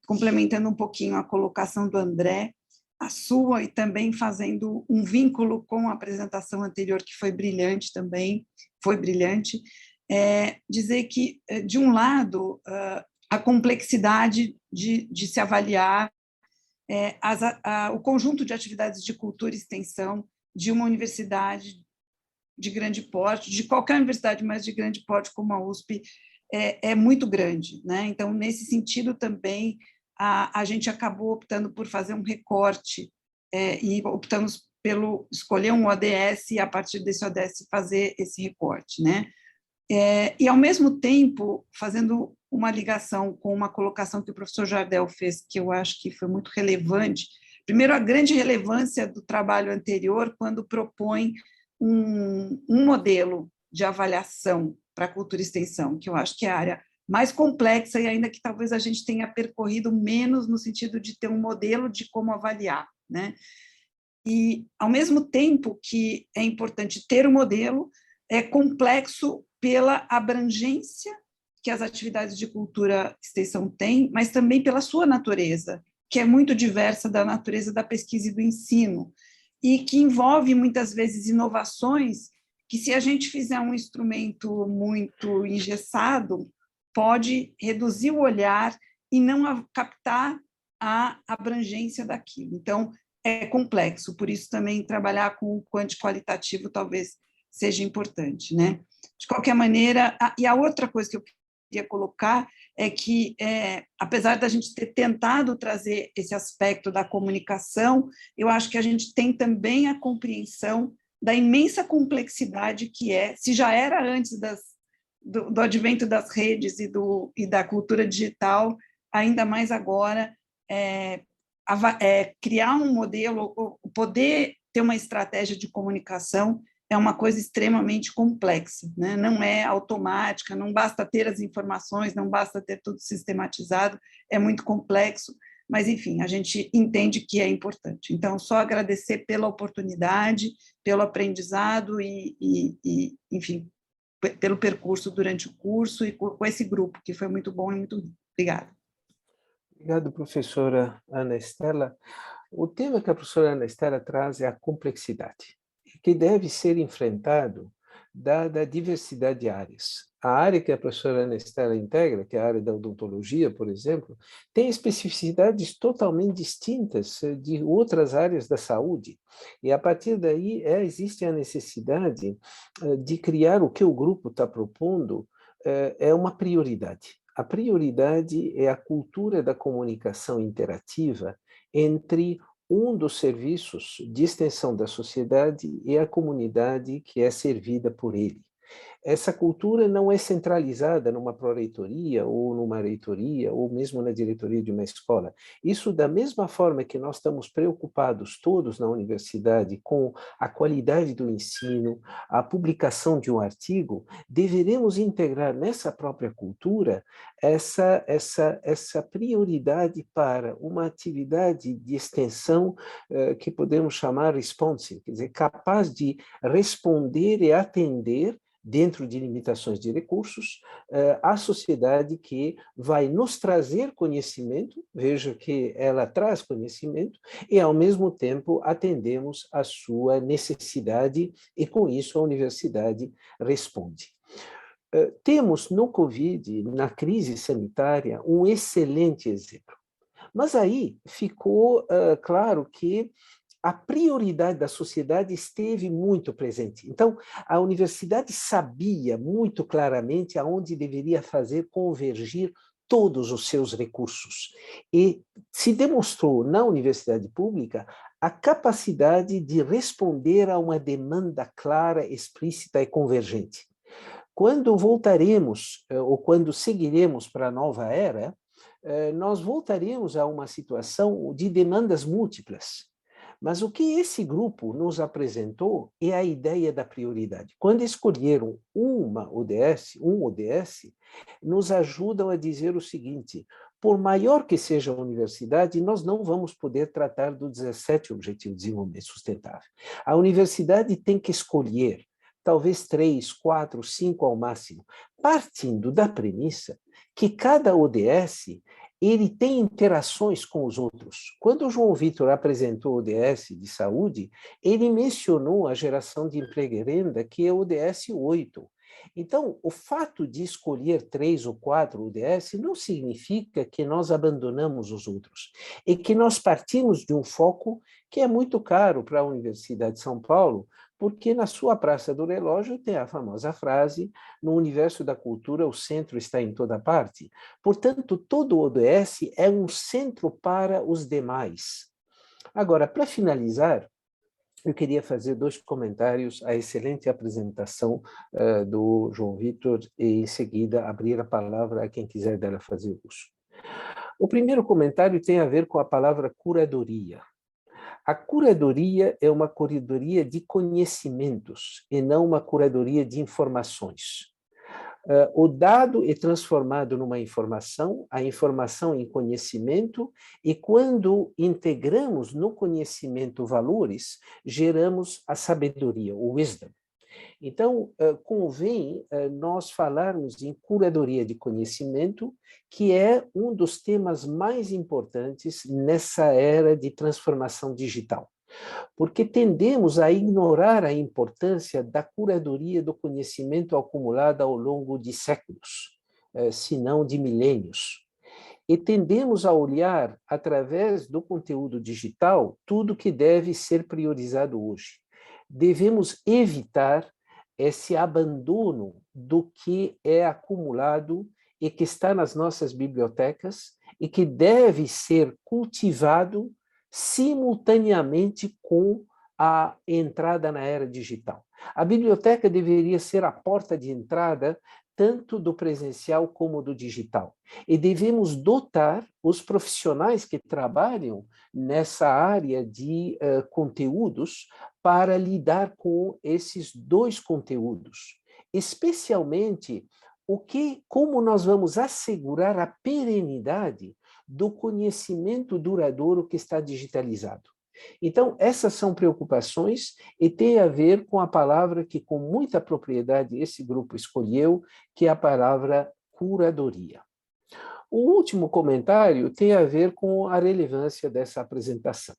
Complementando um pouquinho a colocação do André, a sua, e também fazendo um vínculo com a apresentação anterior, que foi brilhante também, dizer que, de um lado, a complexidade de se avaliar o conjunto de atividades de cultura e extensão de uma universidade de grande porte, de qualquer universidade, mas de grande porte como a USP, é muito grande, né? Então, nesse sentido também, a gente acabou optando por fazer um recorte e optamos escolher um ODS e, a partir desse ODS, fazer esse recorte, né? E, ao mesmo tempo, fazendo uma ligação com uma colocação que o professor Jardel fez, que eu acho que foi muito relevante. Primeiro, a grande relevância do trabalho anterior, quando propõe um modelo de avaliação para a cultura e extensão, que eu acho que é a área mais complexa e ainda que talvez a gente tenha percorrido menos no sentido de ter um modelo de como avaliar, né? E, ao mesmo tempo que é importante ter um modelo, é complexo pela abrangência que as atividades de cultura e extensão têm, mas também pela sua natureza, que é muito diversa da natureza da pesquisa e do ensino, e que envolve, muitas vezes, inovações que, se a gente fizer um instrumento muito engessado, pode reduzir o olhar e não captar a abrangência daquilo. Então, é complexo, por isso também trabalhar com o quanti-qualitativo talvez seja importante, né? De qualquer maneira, e a outra coisa que eu queria colocar é que, apesar da gente ter tentado trazer esse aspecto da comunicação, eu acho que a gente tem também a compreensão da imensa complexidade que se já era antes do advento das redes e da cultura digital, ainda mais agora, criar um modelo, poder ter uma estratégia de comunicação é uma coisa extremamente complexa, né? Não é automática, não basta ter as informações, não basta ter tudo sistematizado, é muito complexo, mas, enfim, a gente entende que é importante. Então, só agradecer pela oportunidade, pelo aprendizado enfim, pelo percurso durante o curso e com esse grupo, que foi muito bom e muito rico. Obrigada. Obrigado, professora Ana Estela. O tema que a professora Ana Estela traz é a complexidade, que deve ser enfrentado dada a diversidade de áreas. A área que a professora Ana Estela integra, que é a área da odontologia, por exemplo, tem especificidades totalmente distintas de outras áreas da saúde. E, a partir daí, existe a necessidade de criar o que o grupo está propondo, é uma prioridade. A prioridade é a cultura da comunicação interativa entre um dos serviços de extensão da sociedade e a comunidade que é servida por ele. Essa cultura não é centralizada numa pró-reitoria ou numa reitoria ou mesmo na diretoria de uma escola. Isso, da mesma forma que nós estamos preocupados todos na universidade com a qualidade do ensino, a publicação de um artigo, deveremos integrar nessa própria cultura essa prioridade para uma atividade de extensão que podemos chamar responsive, quer dizer, capaz de responder e atender dentro de limitações de recursos, a sociedade que vai nos trazer conhecimento, veja que ela traz conhecimento, e ao mesmo tempo atendemos a sua necessidade, e com isso a universidade responde. Temos no Covid, na crise sanitária, um excelente exemplo. Mas aí ficou claro que a prioridade da sociedade esteve muito presente. Então, a universidade sabia muito claramente aonde deveria fazer convergir todos os seus recursos. E se demonstrou na universidade pública a capacidade de responder a uma demanda clara, explícita e convergente. Quando voltaremos, ou quando seguiremos para a nova era, nós voltaremos a uma situação de demandas múltiplas. Mas o que esse grupo nos apresentou é a ideia da prioridade. Quando escolheram um ODS, nos ajudam a dizer o seguinte: por maior que seja a universidade, nós não vamos poder tratar do 17 Objetivo de Desenvolvimento Sustentável. A universidade tem que escolher, talvez 3, 4, 5 ao máximo, partindo da premissa que cada ODS ele tem interações com os outros. Quando o João Vitor apresentou o ODS de saúde, ele mencionou a geração de emprego e renda, que é o ODS 8. Então, o fato de escolher 3 ou 4 ODS não significa que nós abandonamos os outros, e que nós partimos de um foco que é muito caro para a Universidade de São Paulo, porque na sua Praça do Relógio tem a famosa frase: no universo da cultura o centro está em toda parte. Portanto, todo o ODS é um centro para os demais. Agora, para finalizar, eu queria fazer 2 comentários à excelente apresentação do João Vitor e, em seguida, abrir a palavra a quem quiser dela fazer uso. O primeiro comentário tem a ver com a palavra curadoria. A curadoria é uma curadoria de conhecimentos e não uma curadoria de informações. O dado é transformado numa informação, a informação em conhecimento, e quando integramos no conhecimento valores, geramos a sabedoria, o wisdom. Então, convém nós falarmos em curadoria de conhecimento, que é um dos temas mais importantes nessa era de transformação digital, porque tendemos a ignorar a importância da curadoria do conhecimento acumulado ao longo de séculos, se não de milênios. E tendemos a olhar, através do conteúdo digital, tudo que deve ser priorizado hoje. Devemos evitar esse abandono do que é acumulado e que está nas nossas bibliotecas e que deve ser cultivado simultaneamente com a entrada na era digital. A biblioteca deveria ser a porta de entrada tanto do presencial como do digital. E devemos dotar os profissionais que trabalham nessa área de conteúdos para lidar com esses dois conteúdos, especialmente como nós vamos assegurar a perenidade do conhecimento duradouro que está digitalizado. Então, essas são preocupações e tem a ver com a palavra que, com muita propriedade, esse grupo escolheu, que é a palavra curadoria. O último comentário tem a ver com a relevância dessa apresentação.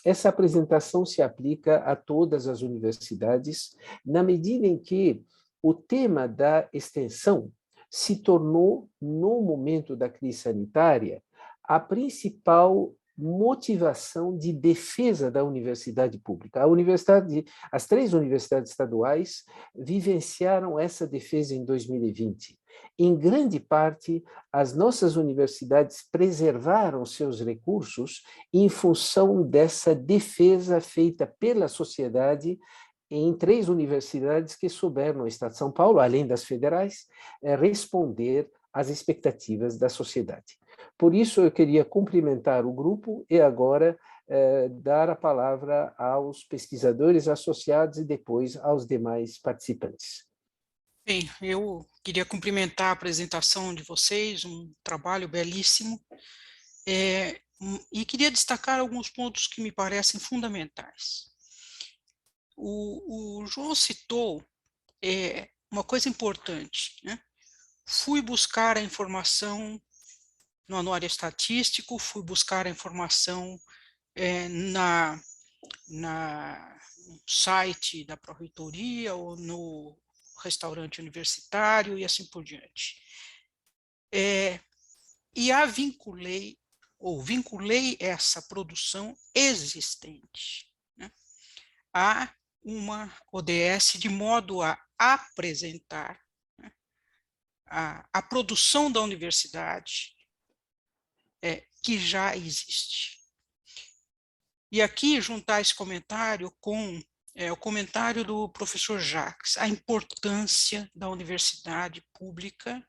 Essa apresentação se aplica a todas as universidades, na medida em que o tema da extensão se tornou, no momento da crise sanitária, a principal motivação de defesa da universidade pública. As 3 universidades estaduais vivenciaram essa defesa em 2020. Em grande parte, as nossas universidades preservaram seus recursos em função dessa defesa feita pela sociedade em 3 universidades que souberam, no Estado de São Paulo, além das federais, responder às expectativas da sociedade. Por isso, eu queria cumprimentar o grupo e agora dar a palavra aos pesquisadores associados e depois aos demais participantes. Bem, eu queria cumprimentar a apresentação de vocês, um trabalho belíssimo, e queria destacar alguns pontos que me parecem fundamentais. O João citou uma coisa importante, né? Fui buscar a informação no anuário estatístico, fui buscar a informação no site da Pró-Reitoria ou no restaurante universitário e assim por diante. E vinculei essa produção existente, né, a uma ODS de modo a apresentar, né, a produção da universidade que já existe. E aqui juntar esse comentário com o comentário do professor Jacques, a importância da universidade pública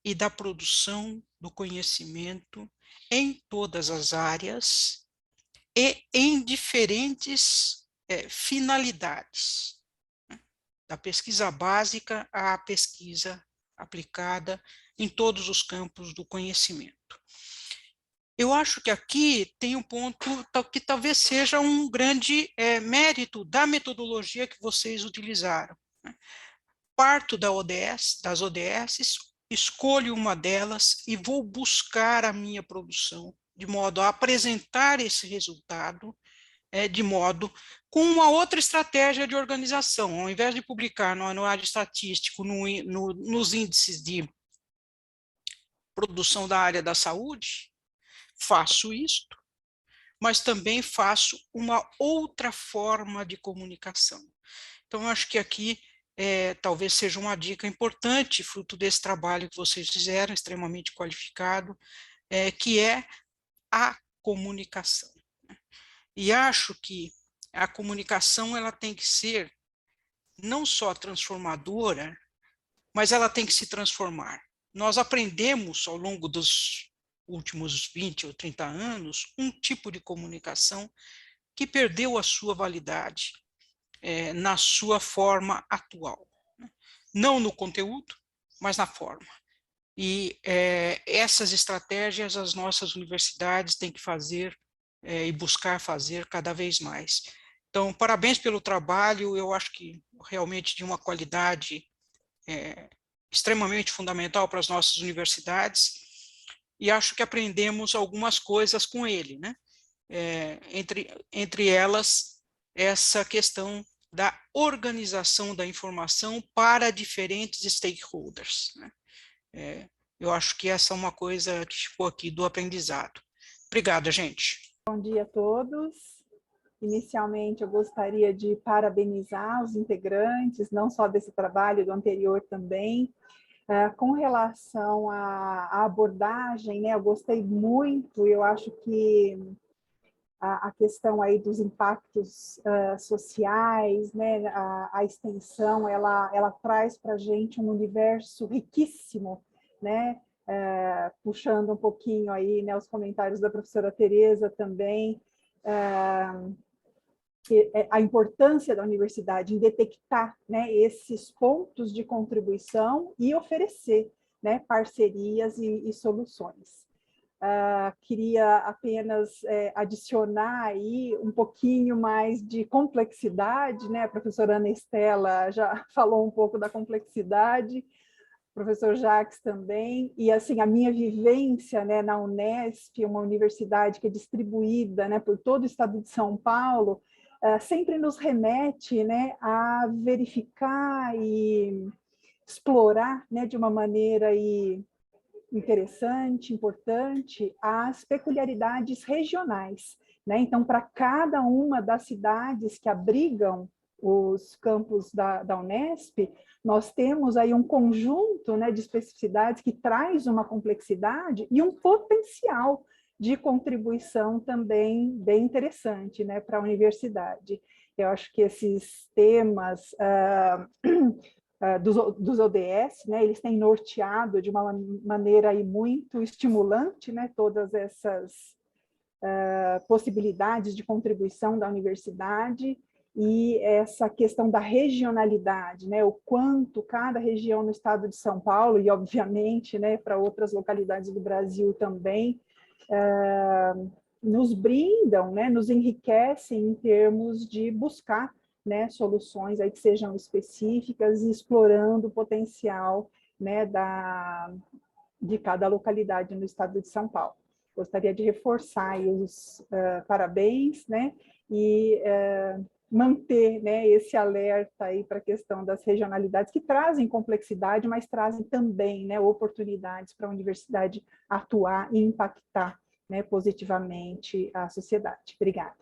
e da produção do conhecimento em todas as áreas e em diferentes finalidades, né? Da pesquisa básica à pesquisa aplicada em todos os campos do conhecimento. Eu acho que aqui tem um ponto que talvez seja um grande mérito da metodologia que vocês utilizaram, né? Parto das ODS, escolho uma delas e vou buscar a minha produção, de modo a apresentar esse resultado, com uma outra estratégia de organização. Ao invés de publicar no anuário estatístico, nos índices de produção da área da saúde, faço isto, mas também faço uma outra forma de comunicação. Então, eu acho que aqui talvez seja uma dica importante, fruto desse trabalho que vocês fizeram, extremamente qualificado, que é a comunicação. E acho que a comunicação ela tem que ser não só transformadora, mas ela tem que se transformar. Nós aprendemos ao longo dos últimos 20 ou 30 anos um tipo de comunicação que perdeu a sua validade na sua forma atual. Não no conteúdo, mas na forma. E essas estratégias as nossas universidades têm que fazer e buscar fazer cada vez mais. Então, parabéns pelo trabalho, eu acho que realmente de uma qualidade extremamente fundamental para as nossas universidades, e acho que aprendemos algumas coisas com ele, né? Entre elas, essa questão da organização da informação para diferentes stakeholders, né? Eu acho que essa é uma coisa que ficou aqui do aprendizado. Obrigada, gente. Bom dia a todos. Inicialmente, eu gostaria de parabenizar os integrantes, não só desse trabalho, do anterior também. Com relação à abordagem, né, eu gostei muito, eu acho que a questão aí dos impactos sociais, né, a extensão, ela traz para a gente um universo riquíssimo, né, puxando um pouquinho aí, né, os comentários da professora Tereza também, a importância da universidade em detectar, né, esses pontos de contribuição e oferecer, né, parcerias e soluções. Queria apenas adicionar aí um pouquinho mais de complexidade, né? A professora Ana Estela já falou um pouco da complexidade, o professor Jacques também, e assim, a minha vivência, né, na Unesp, uma universidade que é distribuída, né, por todo o estado de São Paulo, sempre nos remete, né, a verificar e explorar, né, de uma maneira aí interessante, importante, as peculiaridades regionais, né? Então, para cada uma das cidades que abrigam os campos da Unesp, nós temos aí um conjunto, né, de especificidades que traz uma complexidade e um potencial de contribuição também bem interessante, né, para a universidade. Eu acho que esses temas dos ODS, né, eles têm norteado de uma maneira aí muito estimulante, né, todas essas possibilidades de contribuição da universidade e essa questão da regionalidade, né, o quanto cada região no estado de São Paulo e, obviamente, né, para outras localidades do Brasil também, nos brindam, né, nos enriquecem em termos de buscar, né, soluções aí que sejam específicas e explorando o potencial, né, de cada localidade no estado de São Paulo. Gostaria de reforçar aí os parabéns, né, e manter, né, esse alerta aí para a questão das regionalidades que trazem complexidade, mas trazem também, né, oportunidades para a universidade atuar e impactar, né, positivamente a sociedade. Obrigada.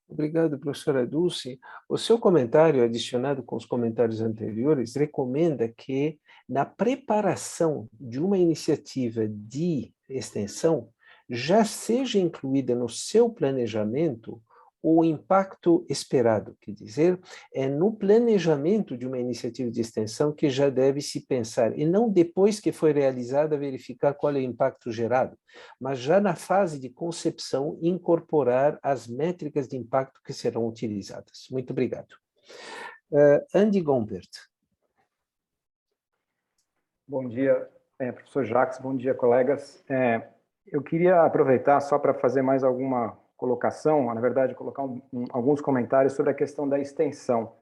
Obrigado, professora Dulce. O seu comentário, adicionado com os comentários anteriores, recomenda que, na preparação de uma iniciativa de extensão, já seja incluída no seu planejamento o impacto esperado, quer dizer, é no planejamento de uma iniciativa de extensão que já deve se pensar, e não depois que foi realizada verificar qual é o impacto gerado, mas já na fase de concepção incorporar as métricas de impacto que serão utilizadas. Muito obrigado. Andy Gombert. Bom dia, professor Jacques, bom dia, colegas. Eu queria aproveitar só para fazer mais alguma colocação, na verdade, colocar alguns comentários sobre a questão da extensão.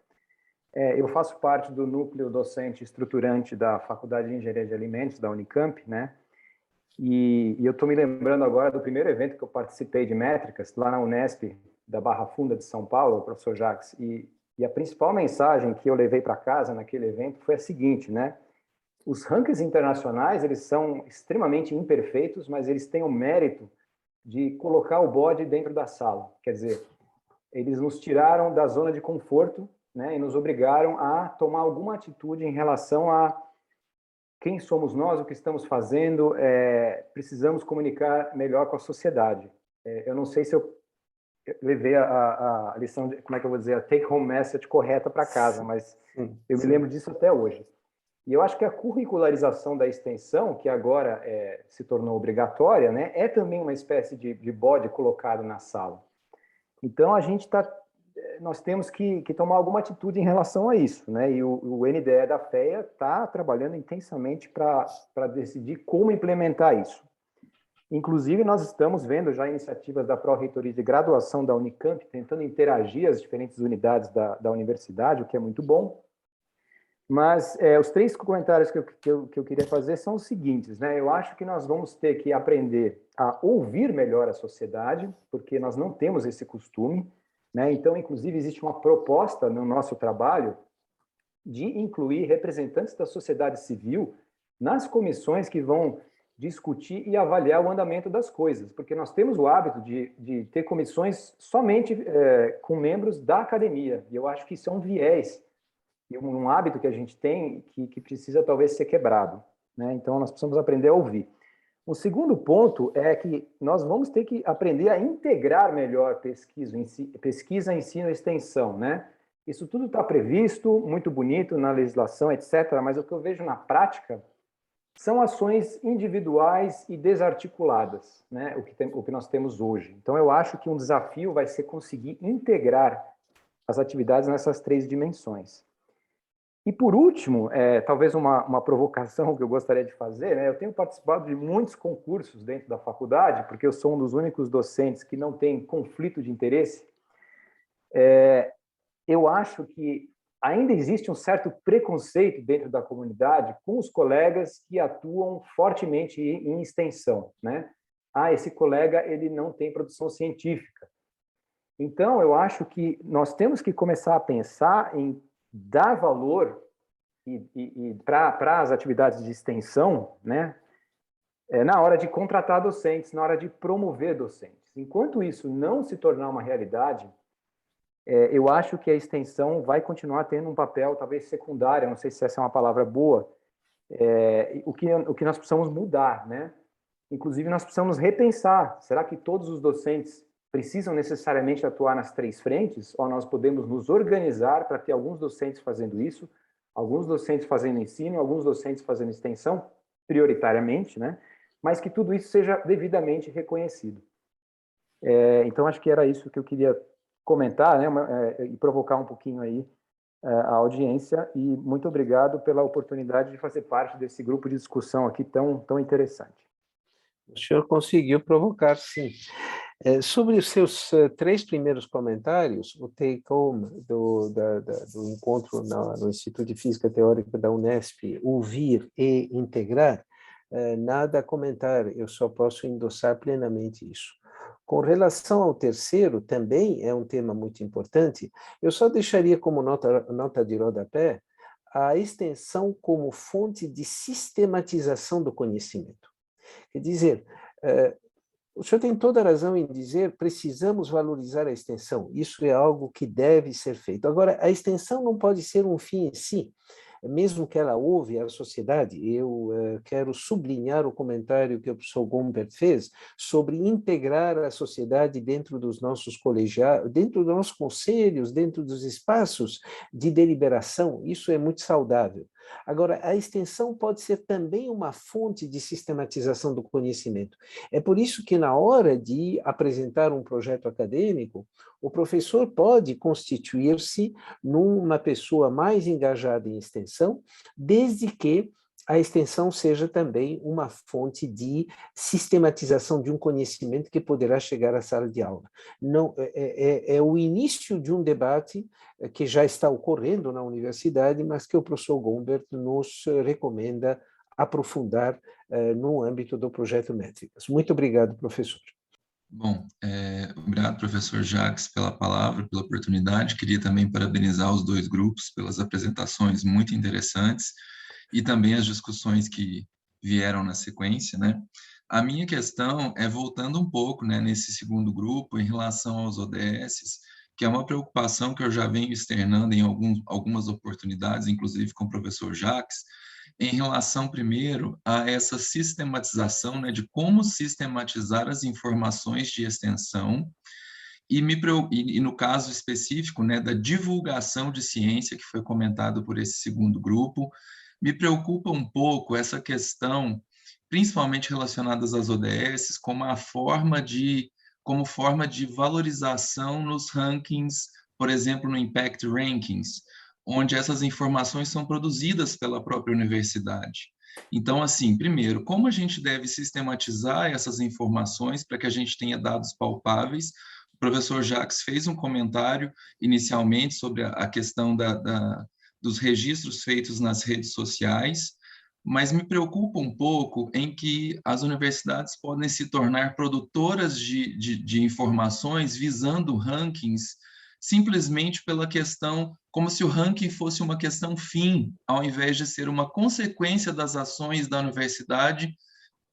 Eu faço parte do núcleo docente estruturante da Faculdade de Engenharia de Alimentos, da Unicamp, né? E eu estou me lembrando agora do primeiro evento que eu participei de métricas, lá na Unesp, da Barra Funda de São Paulo, professor Jacques, e a principal mensagem que eu levei para casa naquele evento foi a seguinte, né? Os rankings internacionais, eles são extremamente imperfeitos, mas eles têm o mérito de colocar o bode dentro da sala. Quer dizer, eles nos tiraram da zona de conforto, né, e nos obrigaram a tomar alguma atitude em relação a quem somos nós, o que estamos fazendo, precisamos comunicar melhor com a sociedade. Eu não sei se eu levei a lição, como é que eu vou dizer, a take-home message correta para casa, mas eu me lembro disso até hoje. E eu acho que a curricularização da extensão, que agora se tornou obrigatória, né, é também uma espécie de bode colocado na sala. Então, nós temos que tomar alguma atitude em relação a isso, né? E o NDE da FEA está trabalhando intensamente para decidir como implementar isso. Inclusive, nós estamos vendo já iniciativas da Pró-Reitoria de Graduação da Unicamp, tentando interagir as diferentes unidades da universidade, o que é muito bom. Mas os 3 comentários que eu queria fazer são os seguintes, né? Eu acho que nós vamos ter que aprender a ouvir melhor a sociedade, porque nós não temos esse costume, né? Então, inclusive, existe uma proposta no nosso trabalho de incluir representantes da sociedade civil nas comissões que vão discutir e avaliar o andamento das coisas, porque nós temos o hábito de ter comissões somente com membros da academia, e eu acho que isso é um viés, e um hábito que a gente tem que precisa talvez ser quebrado, né? Então, nós precisamos aprender a ouvir. O segundo ponto é que nós vamos ter que aprender a integrar melhor pesquisa, ensino e extensão, né? Isso tudo está previsto, muito bonito na legislação, etc., mas o que eu vejo na prática são ações individuais e desarticuladas, né? O que nós temos hoje. Então, eu acho que um desafio vai ser conseguir integrar as atividades nessas 3 dimensões. E, por último, talvez uma provocação que eu gostaria de fazer, né? Eu tenho participado de muitos concursos dentro da faculdade, porque eu sou um dos únicos docentes que não tem conflito de interesse. Eu acho que ainda existe um certo preconceito dentro da comunidade com os colegas que atuam fortemente em extensão, né? Esse colega ele não tem produção científica. Então, eu acho que nós temos que começar a pensar em dar valor para as atividades de extensão, né? Na hora de contratar docentes, na hora de promover docentes. Enquanto isso não se tornar uma realidade, eu acho que a extensão vai continuar tendo um papel talvez secundário, não sei se essa é uma palavra boa, o que nós precisamos mudar, né? Inclusive, nós precisamos repensar, será que todos os docentes precisam necessariamente atuar nas 3 frentes, ou nós podemos nos organizar para ter alguns docentes fazendo isso, alguns docentes fazendo ensino, alguns docentes fazendo extensão, prioritariamente, né? Mas que tudo isso seja devidamente reconhecido. Então, acho que era isso que eu queria comentar, né? E provocar um pouquinho aí a audiência, e muito obrigado pela oportunidade de fazer parte desse grupo de discussão aqui tão interessante. O senhor conseguiu provocar, sim. Sobre os seus 3 primeiros comentários, o take-home do encontro no Instituto de Física Teórica da Unesp, ouvir e integrar, nada a comentar, eu só posso endossar plenamente isso. Com relação ao terceiro, também é um tema muito importante, eu só deixaria como nota de rodapé a extensão como fonte de sistematização do conhecimento. Quer dizer, o senhor tem toda a razão em dizer precisamos valorizar a extensão, isso é algo que deve ser feito. Agora, a extensão não pode ser um fim em si, mesmo que ela ouve a sociedade. Eu quero sublinhar o comentário que o professor Gombert fez sobre integrar a sociedade dentro dos nossos colegiados, dentro dos nossos conselhos, dentro dos espaços de deliberação, isso é muito saudável. Agora, a extensão pode ser também uma fonte de sistematização do conhecimento. É por isso que, na hora de apresentar um projeto acadêmico, o professor pode constituir-se numa pessoa mais engajada em extensão, desde que a extensão seja também uma fonte de sistematização de um conhecimento que poderá chegar à sala de aula. Não, é o início de um debate que já está ocorrendo na universidade, mas que o professor Gombert nos recomenda aprofundar no âmbito do projeto Métricas. Muito obrigado, professor. Bom, obrigado, professor Jacques, pela palavra, pela oportunidade. Queria também parabenizar os 2 grupos pelas apresentações muito interessantes e também as discussões que vieram na sequência, né? A minha questão é voltando um pouco, né, nesse segundo grupo, em relação aos ODSs, que é uma preocupação que eu já venho externando em algumas oportunidades, inclusive com o professor Jacques, em relação, primeiro, a essa sistematização, né, de como sistematizar as informações de extensão, e no caso específico, né, da divulgação de ciência, que foi comentado por esse segundo grupo, me preocupa um pouco essa questão, principalmente relacionadas às ODSs, como forma de valorização nos rankings, por exemplo, no Impact Rankings, onde essas informações são produzidas pela própria universidade. Então, assim, primeiro, como a gente deve sistematizar essas informações para que a gente tenha dados palpáveis? O professor Jacques fez um comentário inicialmente sobre a questão dos registros feitos nas redes sociais, mas me preocupa um pouco em que as universidades podem se tornar produtoras de informações visando rankings simplesmente pela questão, como se o ranking fosse uma questão fim, ao invés de ser uma consequência das ações da universidade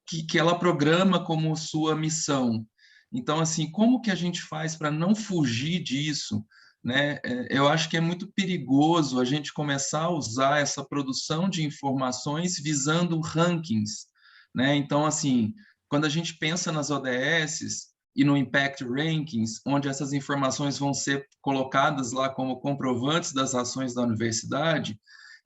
que ela programa como sua missão. Então, assim, como que a gente faz para não fugir disso? Né? Eu acho que é muito perigoso a gente começar a usar essa produção de informações visando rankings. Né? Então, assim, quando a gente pensa nas ODSs e no Impact Rankings, onde essas informações vão ser colocadas lá como comprovantes das ações da universidade,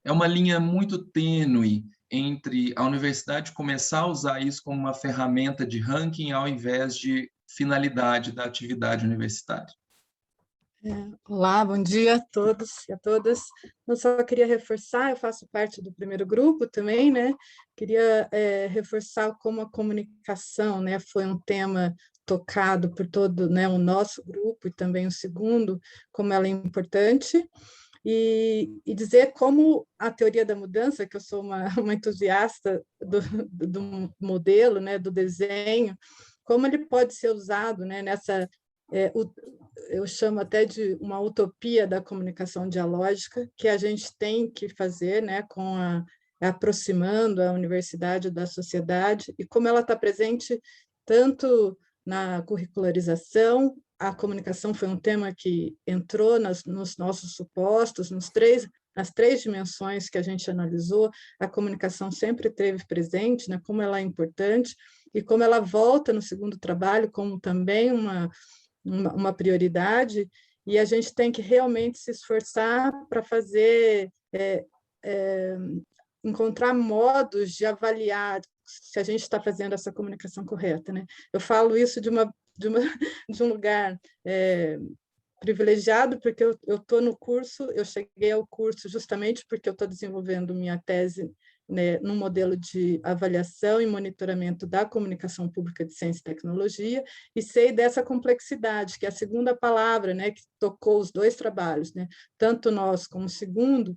é uma linha muito tênue entre a universidade começar a usar isso como uma ferramenta de ranking ao invés de finalidade da atividade universitária. Olá, bom dia a todos e a todas. Eu só queria reforçar, eu faço parte do primeiro grupo também, né? Queria reforçar como a comunicação, né, foi um tema tocado por todo, né, o nosso grupo e também o segundo, como ela é importante. E dizer como a teoria da mudança, que eu sou uma entusiasta do modelo, né, do desenho, como ele pode ser usado, né, nessa, eu chamo até de uma utopia da comunicação dialógica, que a gente tem que fazer, né, aproximando a universidade da sociedade, e como ela está presente tanto na curricularização. A comunicação foi um tema que entrou nos nossos supostos, nas três dimensões que a gente analisou. A comunicação sempre esteve presente, né, como ela é importante, e como ela volta no segundo trabalho como também uma prioridade, e a gente tem que realmente se esforçar para fazer, encontrar modos de avaliar se a gente está fazendo essa comunicação correta, né? Eu falo isso de um lugar privilegiado, porque eu estou no curso, eu cheguei ao curso justamente porque eu estou desenvolvendo minha tese, né, num modelo de avaliação e monitoramento da comunicação pública de ciência e tecnologia, e sei dessa complexidade, que é a segunda palavra, né, que tocou os dois trabalhos, né, tanto nós como o segundo,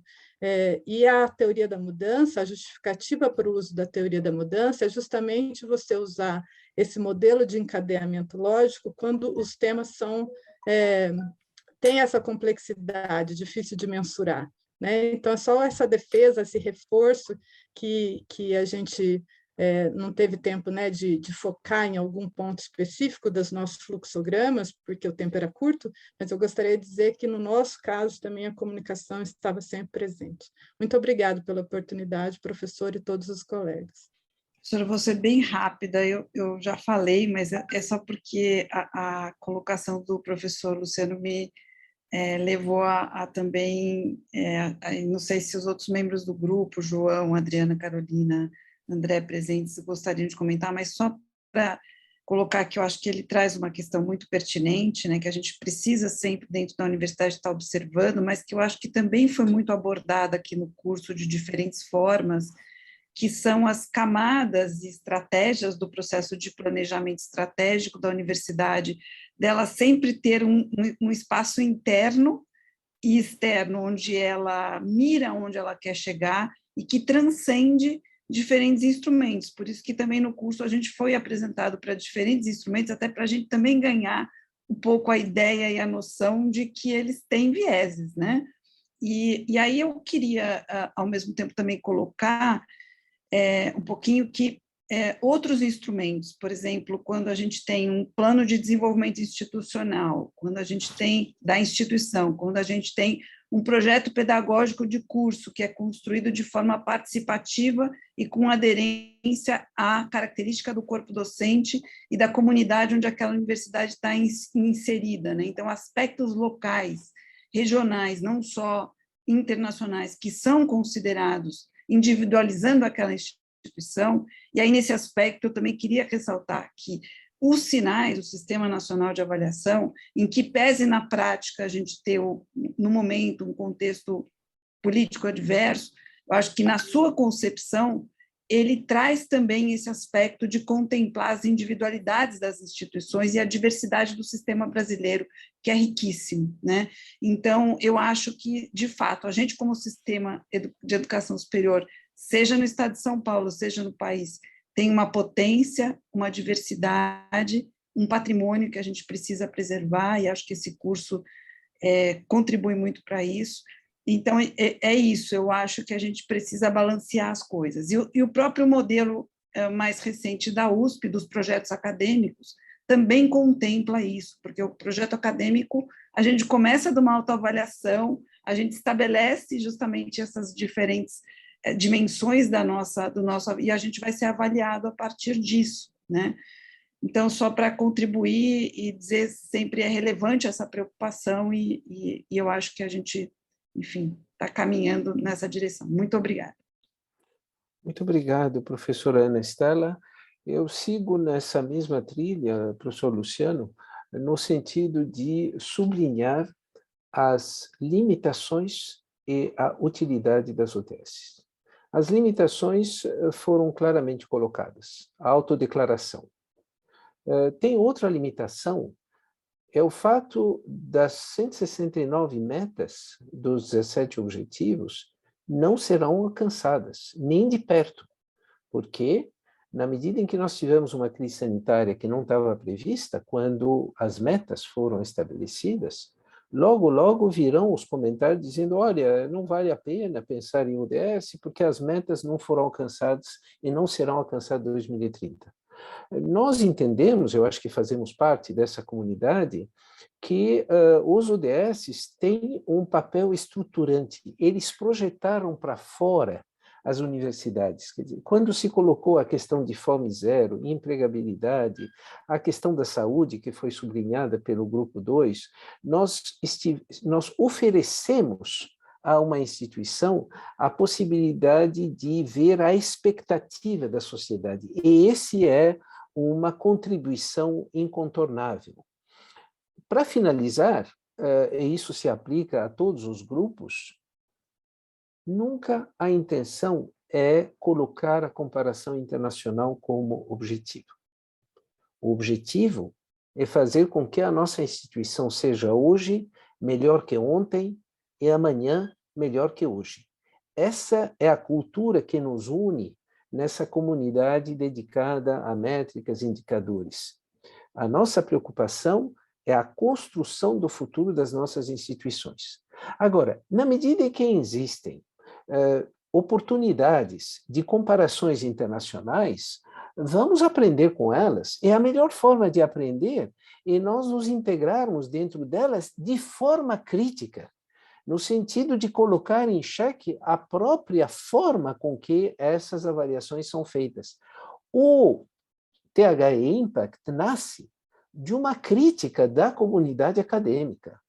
e a teoria da mudança, a justificativa para o uso da teoria da mudança é justamente você usar esse modelo de encadeamento lógico quando os temas têm essa complexidade, difícil de mensurar. Né? Então, é só essa defesa, esse reforço que a gente não teve tempo, né, de focar em algum ponto específico dos nossos fluxogramas, porque o tempo era curto, mas eu gostaria de dizer que, no nosso caso, também a comunicação estava sempre presente. Muito obrigada pela oportunidade, professor e todos os colegas. Professora, vou ser bem rápida, eu já falei, mas é só porque a colocação do professor Luciano me levou a também, não sei se os outros membros do grupo, João, Adriana, Carolina, André presentes, gostariam de comentar, mas só para colocar que eu acho que ele traz uma questão muito pertinente, né, que a gente precisa sempre dentro da universidade estar observando, mas que eu acho que também foi muito abordada aqui no curso de diferentes formas, que são as camadas e estratégias do processo de planejamento estratégico da universidade, dela sempre ter um espaço interno e externo, onde ela mira onde ela quer chegar e que transcende diferentes instrumentos. Por isso que também no curso a gente foi apresentado para diferentes instrumentos, até para a gente também ganhar um pouco a ideia e a noção de que eles têm vieses, né? E aí eu queria, ao mesmo tempo, também colocar um pouquinho que outros instrumentos, por exemplo, quando a gente tem um plano de desenvolvimento institucional, quando a gente tem da instituição, quando a gente tem um projeto pedagógico de curso que é construído de forma participativa e com aderência à característica do corpo docente e da comunidade onde aquela universidade está inserida, né? Então, aspectos locais, regionais, não só internacionais, que são considerados individualizando aquela instituição, e aí nesse aspecto eu também queria ressaltar que os sinais, o Sistema Nacional de Avaliação, em que pese na prática a gente ter, no momento, um contexto político adverso, eu acho que na sua concepção ele traz também esse aspecto de contemplar as individualidades das instituições e a diversidade do sistema brasileiro, que é riquíssimo, né? Então, eu acho que, de fato, a gente, como sistema de educação superior, seja no estado de São Paulo, seja no país, tem uma potência, uma diversidade, um patrimônio que a gente precisa preservar, e acho que esse curso contribui muito para isso. Então, é isso, eu acho que a gente precisa balancear as coisas. E o próprio modelo mais recente da USP, dos projetos acadêmicos, também contempla isso, porque o projeto acadêmico, a gente começa de uma autoavaliação, a gente estabelece justamente essas diferentes dimensões do nosso, e a gente vai ser avaliado a partir disso, né? Então, só para contribuir e dizer sempre é relevante essa preocupação e eu acho que a gente, enfim, está caminhando nessa direção. Muito obrigada. Muito obrigado, professora Ana Estela. Eu sigo nessa mesma trilha, professor Luciano, no sentido de sublinhar as limitações e a utilidade das UTS. As limitações foram claramente colocadas. A autodeclaração. Tem outra limitação, é o fato das 169 metas dos 17 objetivos não serão alcançadas, nem de perto, porque na medida em que nós tivemos uma crise sanitária que não estava prevista, quando as metas foram estabelecidas, logo virão os comentários dizendo, olha, não vale a pena pensar em UDS porque as metas não foram alcançadas e não serão alcançadas em 2030. Nós entendemos, eu acho que fazemos parte dessa comunidade, que os UDSs têm um papel estruturante. Eles projetaram para fora as universidades. Quer dizer, quando se colocou a questão de fome zero, empregabilidade, a questão da saúde, que foi sublinhada pelo grupo 2, nós oferecemos a uma instituição a possibilidade de ver a expectativa da sociedade. E esse é uma contribuição incontornável. Para finalizar, e isso se aplica a todos os grupos, nunca a intenção é colocar a comparação internacional como objetivo. O objetivo é fazer com que a nossa instituição seja hoje melhor que ontem e amanhã melhor que hoje. Essa é a cultura que nos une nessa comunidade dedicada a métricas e indicadores. A nossa preocupação é a construção do futuro das nossas instituições. Agora, na medida em que existem oportunidades de comparações internacionais, vamos aprender com elas. É a melhor forma de aprender é nós nos integrarmos dentro delas de forma crítica, no sentido de colocar em xeque a própria forma com que essas avaliações são feitas. O THE Impact nasce de uma crítica da comunidade acadêmica.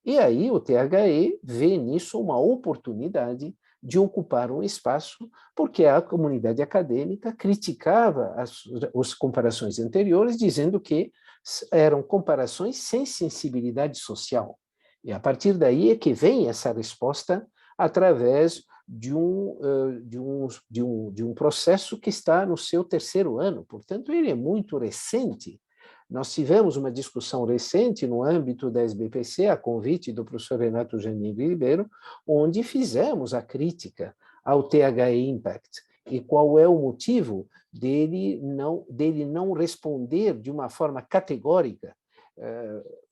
E aí o THE vê nisso uma oportunidade de ocupar um espaço, porque a comunidade acadêmica criticava as comparações anteriores, dizendo que eram comparações sem sensibilidade social. E a partir daí é que vem essa resposta através de um processo que está no seu 3º ano. Portanto, ele é muito recente. Nós tivemos uma discussão recente no âmbito da SBPC, a convite do professor Renato Janine Ribeiro, onde fizemos a crítica ao THE Impact. E qual é o motivo dele não responder de uma forma categórica.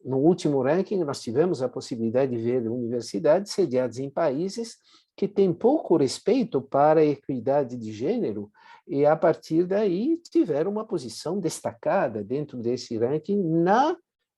No último ranking, nós tivemos a possibilidade de ver universidades sediadas em países que têm pouco respeito para a equidade de gênero e, a partir daí, tiveram uma posição destacada dentro desse ranking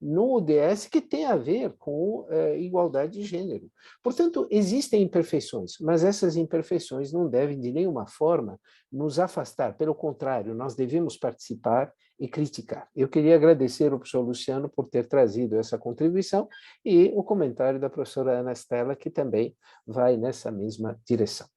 no UDS que tem a ver com igualdade de gênero. Portanto, existem imperfeições, mas essas imperfeições não devem, de nenhuma forma, nos afastar. Pelo contrário, nós devemos participar e criticar. Eu queria agradecer ao professor Luciano por ter trazido essa contribuição e o comentário da professora Ana Estela, que também vai nessa mesma direção.